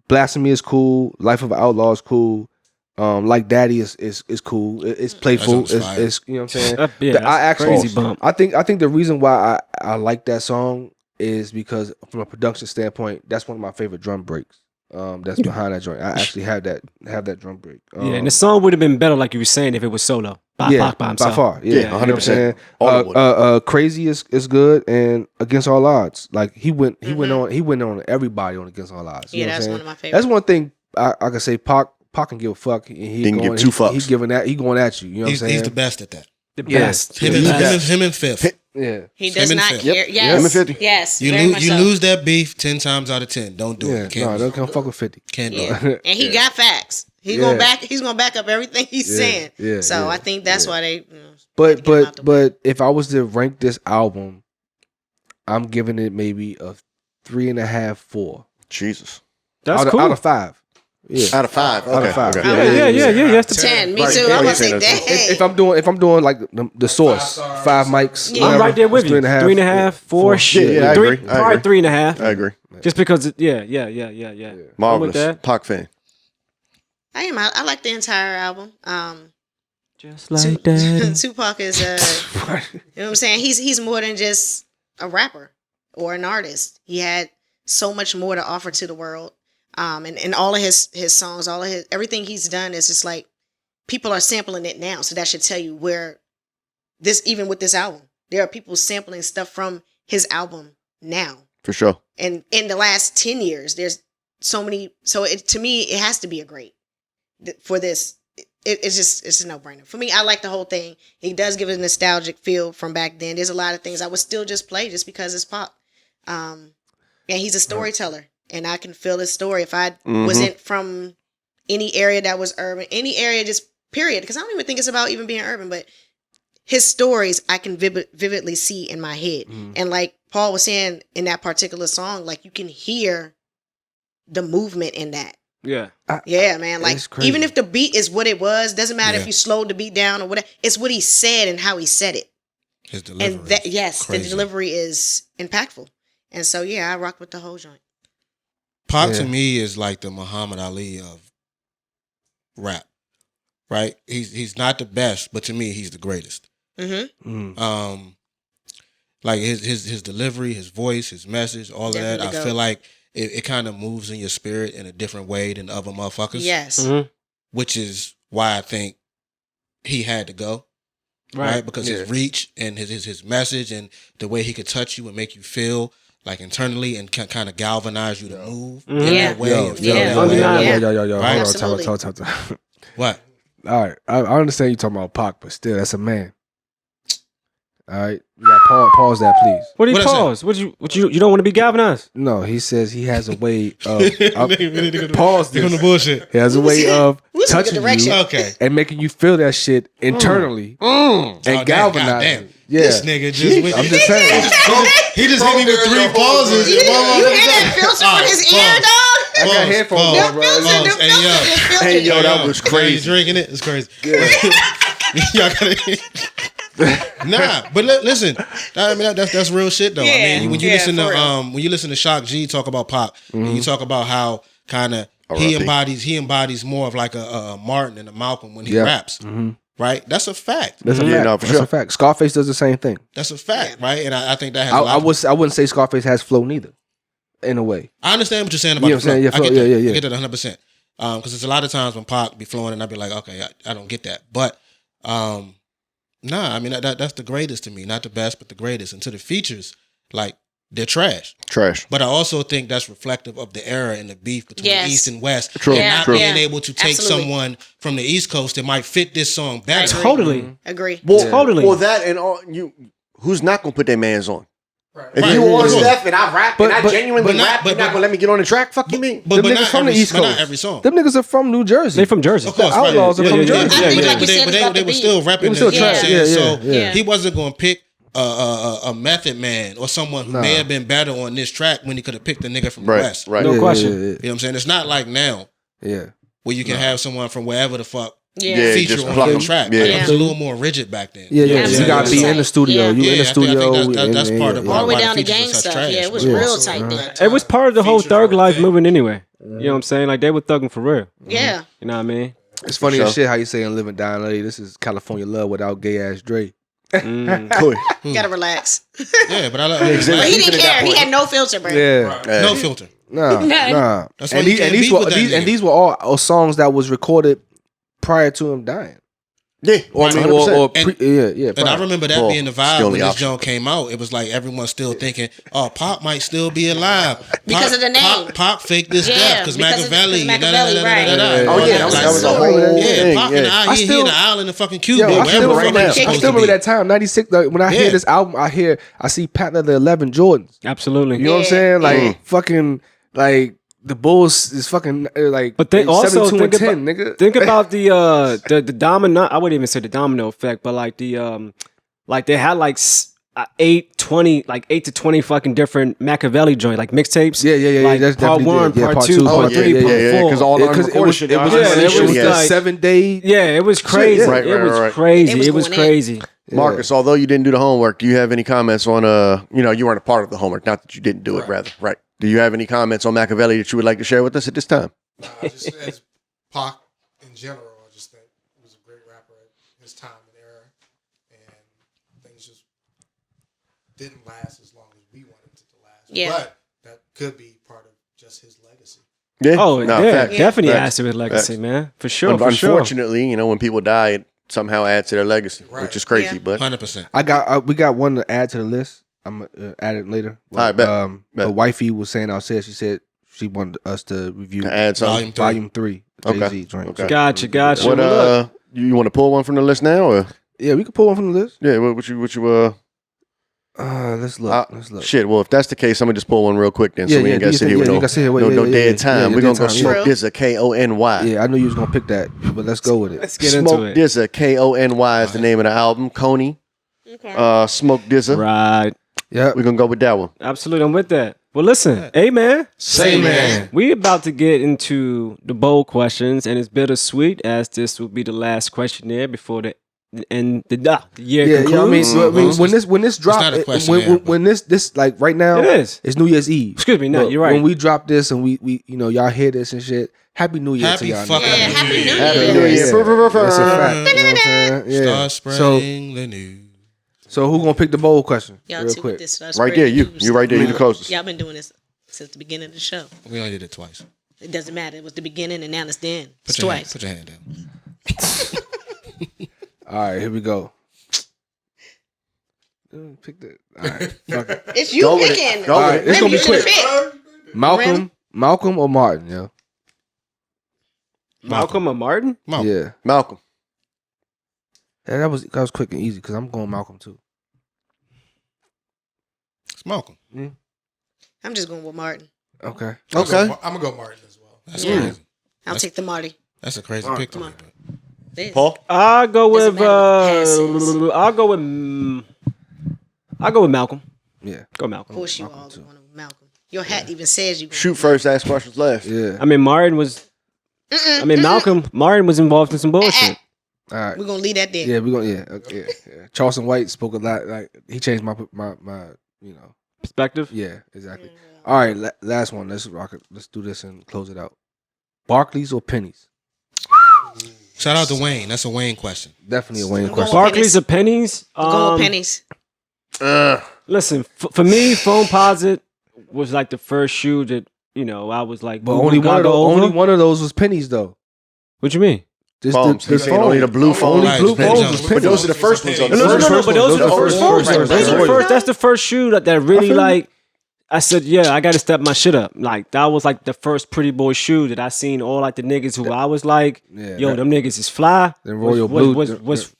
Blasphemy is cool. Life of an Outlaw is cool. Like Daddy is cool. It's playful. That song's fire. It's you know what I'm saying. Yeah, I that's actually crazy bump. I think the reason why I like that song is because from a production standpoint, that's one of my favorite drum breaks. That's behind that joint. I actually have that drum break. Yeah, and the song would have been better, like you were saying, if it was solo. By Pac by himself. by far. Yeah, Yeah, you know what I'm 100%. saying? All of it. Crazy is good, and Against All Odds. Like he went on everybody on Against All Odds. You Yeah, know what I'm that's saying? one of my favorites. That's one thing I can say. Pac can give a fuck. And he Didn't going, give two fucks. He giving that. He going at you. You know what I'm saying? He's the best at that. The Yeah. best. Him and Fifth. Yeah. He Him does and not Fifth. care. Yep. Yes. Him and 50. Yes. You very much so. lose that beef 10 times out of 10. Don't do Yeah. it. Can't Don't come fuck with 50. Can't do Yeah. it. And he got facts. He's Yeah. gonna back up everything he's Yeah. saying. Yeah. So Yeah. I think that's why they. But get him out the but if I was to rank this album, I'm giving it maybe a 3.5, 4. Jesus. That's Oh, cool. Out of 5. Yeah. Out of 5. Out of 5. Okay. Yeah. That's the 10. Me Right. too. Yeah, I'm gonna yeah, say, that's- dang. If I'm doing like the source, 5 mics. Yeah. I'm right there with you. 3.5, 3.5, 4. Shit. Yeah, I agree. I Probably agree. 3.5. I agree. Just because, yeah. I'm with Marvelous. that. Pac fan. I am. I like the entire album. Just like that. Tupac is you know what I'm saying? He's more than just a rapper or an artist. He had so much more to offer to the world. And all of his songs, everything he's done is just like people are sampling it now. So that should tell you where even with this album, there are people sampling stuff from his album now. For sure. And in the last 10 years, there's so many. So to me, it has to be a great for this. It's a no-brainer. For me, I like the whole thing. He does give it a nostalgic feel from back then. There's a lot of things I would still just play just because it's Pac. And he's a storyteller. And I can feel his story. If I wasn't from any area that was urban, any area just period. Because I don't even think it's about even being urban, but his stories I can vividly see in my head. And like Paul was saying in that particular song, like you can hear the movement in that. Yeah. Yeah, man. Like It's crazy. even if the beat is what it was, doesn't matter Yeah. if you slowed the beat down or whatever. It's what he said and how he said it. His delivery. And that is crazy. the delivery is impactful. And so yeah, I rock with the whole joint. Pac Yeah. to me is like the Muhammad Ali of rap. Right? He's not the best, but to me he's the greatest. Mm-hmm. Like his delivery, his voice, his message, all of that. Definitely I go. feel like it kind of moves in your spirit in a different way than other motherfuckers. Yes. Mm-hmm. Which is why I think he had to go. Right? Because his reach and his message and the way he could touch you and make you feel like internally and kind of galvanize you to move in Yeah. that way. Yo, and feel yeah. that yo, way. yo. Right? Hold on, Absolutely. time. What? All right, I understand you talking about Pac, but still, that's a man. All right, you got pause that, please. What do you What I say? pause? You don't want to be galvanized? No, he says he has a way of Pause pause this. this. the bullshit. He has a way of We was in a good touching direction. you Okay. and making you feel that shit internally Oh, and damn, galvanizing. goddamn. Yeah. This nigga just went. I'm just saying. He just hit me with 3 pauses. You hear that filter on his ear, dog? I got headphones on, bro. Hey, yo, that was crazy. Drinking it, it's crazy. Y'all gotta. Nah, but listen, I mean that's real shit though. I mean, when you listen to Shock G talk about Pac, and you talk about how kind of he embodies more of like a Martin and a Malcolm when he raps, right? That's a fact. That's a fact. That's a fact. Scarface does the same thing. That's a fact, right? And I think that has. I wouldn't say Scarface has flow neither, in a way. I understand what you're saying about the flow. I get that 100%. Because there's a lot of times when Pac be flowing and I'd be like, okay, I don't get that, but. Nah, I mean that's the greatest to me. Not the best, but the greatest. And to the features, like they're trash. But I also think that's reflective of the era and the beef between East and West. True. And not being able to take someone from the East Coast that might fit this song better. Totally. Agree. Well, totally. Well, that and all who's not gonna put their mans on? Right. If you on Steph and I rap and I genuinely rap, you're not gonna let me get on the track? Fuck you mean? But niggas from the East Coast. Not every song. Them niggas are from New Jersey. They from Jersey. Of course, the Outlaws are from Jersey. But they were still rapping. They were still trash. So he wasn't gonna pick a Method Man or someone who may have been better on this track when he could have picked the nigga from the West. Right. No question. You know what I'm saying? It's not like now. Yeah. Where you can have someone from wherever the fuck feature just on pluck the 'em. track. Yeah. Like, it was a little more rigid back then. Yeah. You gotta be in the studio. You in the studio. That's part of All the way why down the to gang features are such stuff. trash. Yeah, it was real tight then. It was part of the whole thug life movement anyway. You know what I'm saying? Like they were thugging for real. Yeah. You know what I mean? It's funny as shit how you saying "Live and Die Lady." This is California Love without gay ass Dre. Gotta relax. Yeah, but I like. But he didn't care. He had no filter, bro. Yeah. No filter. Nah. That's why you can't beef with that nigga. these were all songs that was recorded prior to him dying. Yeah, Or I mean, or yeah. And I remember that being the vibe still when the this option. joint came out. It was like everyone still thinking, "Oh, Pac might still be alive Because of the name. Pac faked this death because Makaveli." Makaveli, right. Oh yeah, that was a whole thing. Pac and he in the island in fucking Cuba. I still Wherever remember that time, 96. Like, when I hear this album, I see Pat the 11 Jordans. Absolutely. You know what I'm saying? Like fucking like. The Bulls is fucking like, but they also 72 think and 10, about, nigga. Think about the domino. I wouldn't even say the domino effect, but like the like they had like 8 to 20 fucking different Makaveli joint like mixtapes. Yeah. Like That's part definitely 1, did. Yeah, part 2, part 3, part 4. Because all the unrecorded shit. It was like 7 day. Yeah, it was crazy. Right, it was right. crazy. It was crazy. Marcus, although you didn't do the homework, do you have any comments on you weren't a part of the homework, not that you didn't do it, rather. Right. Do you have any comments on Makaveli that you would like to share with us at this time? Just as Pac in general, I just think he was a great rapper at his time and era, and things just didn't last as long as we wanted it to last. Yeah. But that could be part of just his legacy. Yeah. Oh, yeah. Facts. Definitely Facts. adds to his legacy, man. For sure. Unfortunately, when people die, it somehow adds to their legacy, which is crazy. Yeah. But 100%. We got one to add to the list. I'm gonna add it later. All right, bet. The wifey was saying outside. She said she wanted us to review add something. Volume 3. Okay. Jay-Z joint. Okay. Gotcha. What you want to pull one from the list now, or Yeah, we could pull one from the list. yeah? What you Let's look. Shit. Well, if that's the case, I'm gonna just pull one real quick then, so we ain't got to sit here with no dead time. We're gonna go Smoke Dizza K-O-N-Y. Yeah, I knew you was gonna pick that, but let's go with it. Let's get Smoke into it. Dizza K-O-N-Y is the name of the album. Coney. Okay. Smoke Dizza. Right. Yeah, We're gonna go with that one. Absolutely. I'm with that. Well, listen. Hey, man. Say man. We about to get into the bold questions, and it's bittersweet as this will be the last questionnaire before the year concludes. I mean, when this drop, not a questionnaire, when this like right now, It is. It's New Year's Eve. Excuse me, no, But you're right. When we drop this and we y'all hear this and shit, Happy New Year to Happy y'all. fucking niggas. Happy New Year. Happy New Year. That's a fact. You know what I'm saying? Yeah. Start spreading the news. So who gonna pick the bold question? Y'all real too quick. with this. Right there, you right there. You the closest. Y'all been doing this since the beginning of the show. We only did it twice. It doesn't matter. It was the beginning and now it's the end. It's Put your twice. hand down. All right, here we go. Pick that. All right, fuck it. It's you Go with it. picking. Go All with right, it. it's gonna be You should've quick. picked. Malcolm or Martin? Yeah, Malcolm or Martin? yeah. Malcolm. Yeah, that was quick and easy because I'm going Malcolm too. It's Malcolm. I'm just going with Martin. Okay. Okay. I'm gonna go Martin as well. That's crazy. I'll take the Marty. That's a crazy pick. Come on. This. Paul. I'll go Doesn't with matter what the past is. I'll go with I go with Malcolm. Yeah. Go Of Malcolm. course, you all going to Malcolm. Your hat even says you. Shoot first, ask questions last. Yeah. I mean, Martin was. Malcolm Martin was involved in some bullshit. All right. We're gonna leave that there. Yeah, we're gonna yeah. Charleston White spoke a lot. Like he changed my Perspective. Yeah, exactly. All right, last one. Let's rock it. Let's do this and close it out. Barclays or pennies? Shout out to Wayne. That's a Wayne question. Definitely a Wayne question. Barclays or pennies? Go with pennies. Listen, for me, Phone Posit was like the first shoe that I was like. But only one of those was pennies though. What you mean? Phones. He's saying only the blue phone. Only blue phones was pennies. But those are the first ones. No. But those are the first phones. That's the first shoe that really like. I said, yeah, I got to step my shit up. Like that was like the first pretty boy shoe that I seen. All like the niggas who I was like, them niggas is fly. The Royal Blue was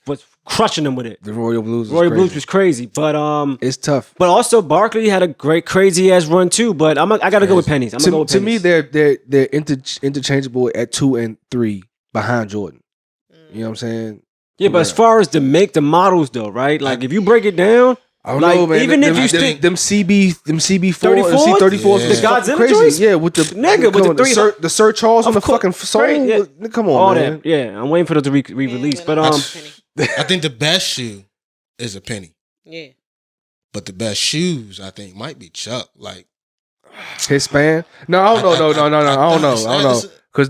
crushing them with it. The Royal Blues. Blues was crazy, but it's tough. But also Barkley had a great crazy ass run too. But I got to go with pennies. To me, they're interchangeable at 2 and 3 behind Jordan. You know what I'm saying? Yeah, but as far as the models though, right? Like if you break it down. I don't know, man. Even if you stick them CB4, C34s, the Godzilla joints, with the the Sir Charles on the fucking soul. Yeah. Come on, all man. That, yeah. I'm waiting for them to re-release, but I think the best shoe is a penny. Yeah, but the best shoes I think might be Chuck. Like his span. No, I don't know. Because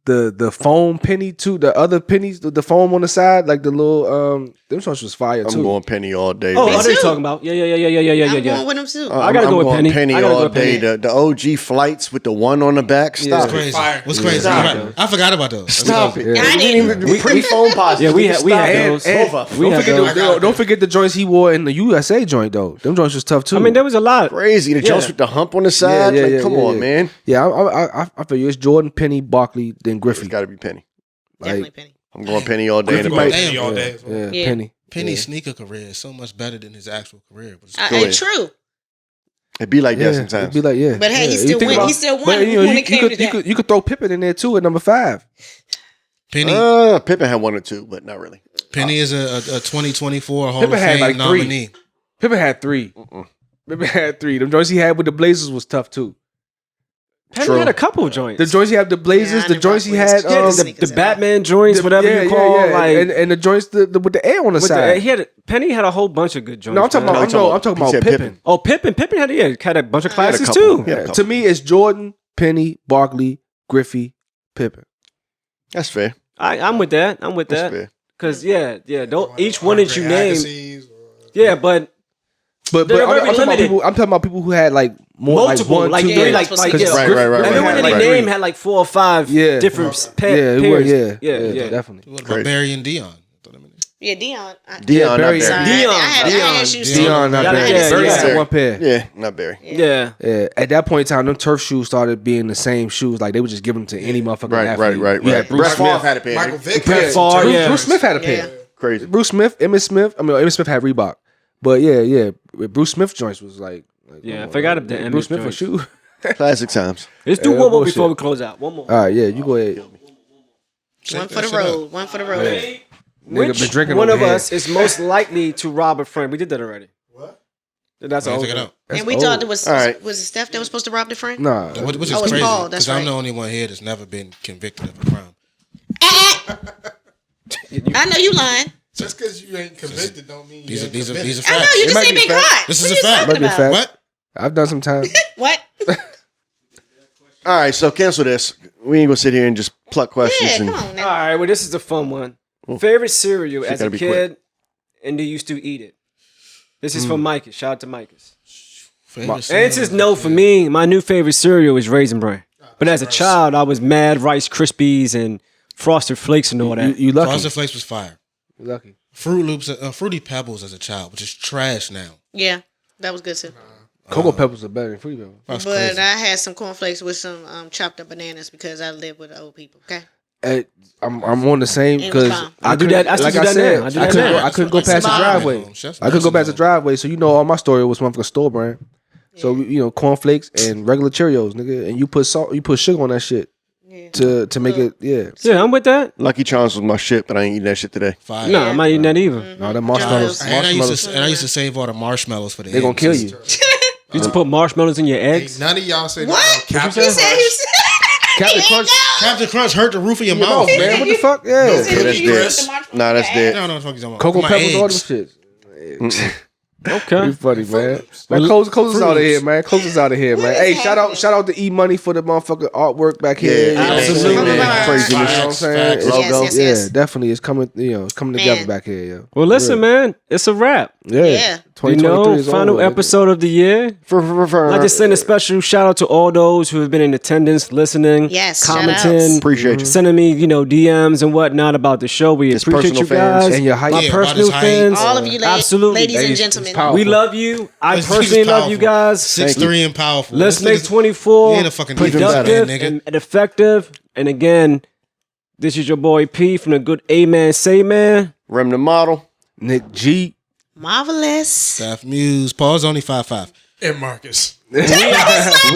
the foam penny too, the other pennies, the foam on the side, like the little them songs was fire too. I'm going penny all day. Oh, I know what you're talking about. Yeah. I'm going with them too. I gotta go with penny. All day. The OG flights with the one on the back. Stop. Crazy. What's crazy? I forgot about those. Stop it. I didn't We pre-phone Posit. Yeah, we had those. Don't forget the joints he wore in the USA joint though. Them joints was tough too. I mean, there was a lot. Crazy. The joints with the hump on the side. Come on, man. Yeah, I feel you. It's Jordan, Penny, Barkley, then Griffey. It's got to be penny. Definitely penny. I'm going penny all day. Penny all day. Yeah, penny. Penny's sneaker career is so much better than his actual career. True. It'd be like that sometimes. It'd be like, But hey, he still won. He still won when it came to that. You could throw Pippen in there too at number 5. Penny. Pippen had 1 or 2, but not really. Penny is a 2024 Hall of Fame nominee. Pippen had 3. Pippen had 3. Them joints he had with the Blazers was tough too. Penny had a couple joints. The joints he had the Blazers, the joints he had the Batman joints, whatever you call, like and the joints with the air on the side. Penny had a whole bunch of good joints. No, I'm talking about Pippen. Oh, Pippen had a bunch of classics too. To me, it's Jordan, Penny, Barkley, Griffey, Pippen. That's fair. I'm with that. That's fair. Because don't each one that you name. Yeah, but I'm talking about people who had like more multiple, like 1, 2, 3, like right. Everyone in the name had like 4 or 5 different pairs. Yeah, definitely. What about Barry and Dion? Yeah, Dion. Dion, not Barry. Dion, not Barry. Barry had 1 pair. Yeah, not Barry. Yeah. At that point in time, them turf shoes started being the same shoes. Like they would just give them to any motherfucker. Right. Yeah, Bruce Smith had a pair. Michael Vick. Bruce Smith had a pair. Crazy. Bruce Smith, Emmitt Smith. Emmitt Smith had Reebok. But yeah. Bruce Smith joints was like I forgot of the Emmitt Bruce Smith joints. shoe. Classic times. Let's do one more before we close out. One more. All right, yeah, you go ahead. One for the road. Yeah. Which one of us is most likely to rob a friend? We did that already. What? That's all. And we thought it was it Steph that was supposed to rob the friend? Nah. Which is crazy. Because I'm the only one here that's never been convicted of a crime. I know you lying. Just because you ain't convicted don't mean these are facts. I know you just ain't been caught. This is a fact. What? I've done some time. What? All right, so cancel this. We ain't gonna sit here and just pluck questions. Yeah, come on now. All right, well, this is a fun one. Favorite cereal as a kid, and do you still eat it? This is from Micah. Shout out to Micah. Answer's no for me. My new favorite cereal is Raisin Bran. But as a child, I was mad Rice Krispies and Frosted Flakes and all that. You lucky. Frosted Flakes was fire. You lucky. Fruit Loops, Fruity Pebbles as a child, which is trash now. Yeah, that was good too. Cocoa Pebbles are better than Fruity Pebbles. That's but crazy. I had some cornflakes with some chopped up bananas because I live with the old people. Okay. I'm on the same because I do that. Like I said, I couldn't go past the driveway. I couldn't go past the driveway, so all my story was motherfucking store brand. So cornflakes and regular Cheerios, nigga, and you put salt, you put sugar on that shit. to make it. Yeah. Yeah, I'm with that. Lucky Charms was my shit, but I ain't eating that shit today. Fire. Nah, I'm not eating that either. Mm-hmm. No, the marshmallows. And I used to save all the marshmallows for the They gonna end. kill you. You just put marshmallows in your Hey, eggs. none of y'all say What? that. He Captain said Crunch. Captain Crunch. Captain Crunch hurt the roof of your Your mouth, mouth, man. What the fuck? Yeah. Yeah, that's dead. Nah, that's dead. No, fuck you talking about. Cocoa My Pebbles, all them eggs. shit. Okay. You funny, man. Man, close us out of here, man. Close us out of here, man. Hey, shout out to E Money for the motherfucking artwork back here. Yeah, absolutely. Crazy. You know what I'm saying? Facts. Yes, Yeah, yes. definitely. It's coming. It's coming together Man. back here, yo. Well, listen, man. It's a wrap. Yeah. 2023 is Final over, nigga. episode of the year. I'd like to send a special shout out to all those who have been in attendance, listening, Yes, commenting, shout-outs. Appreciate you. sending me, DMs and whatnot about the show. We His appreciate you personal fans. guys. And your height. My Yeah, personal about his height. fans. All of you Absolutely. ladies and Ladies, gentlemen. it's powerful. We love you. I He's personally love you powerful. guys. 6'3" and powerful. Let's This make nigga's- 24 He ain't a fucking productive defensive man, nigga. and effective. And again, this is your boy P from the Good A-Man Say Man. Rem the model. Nick G. Marvelous. Seth Muse. Paul's only 5'5". And Marcus.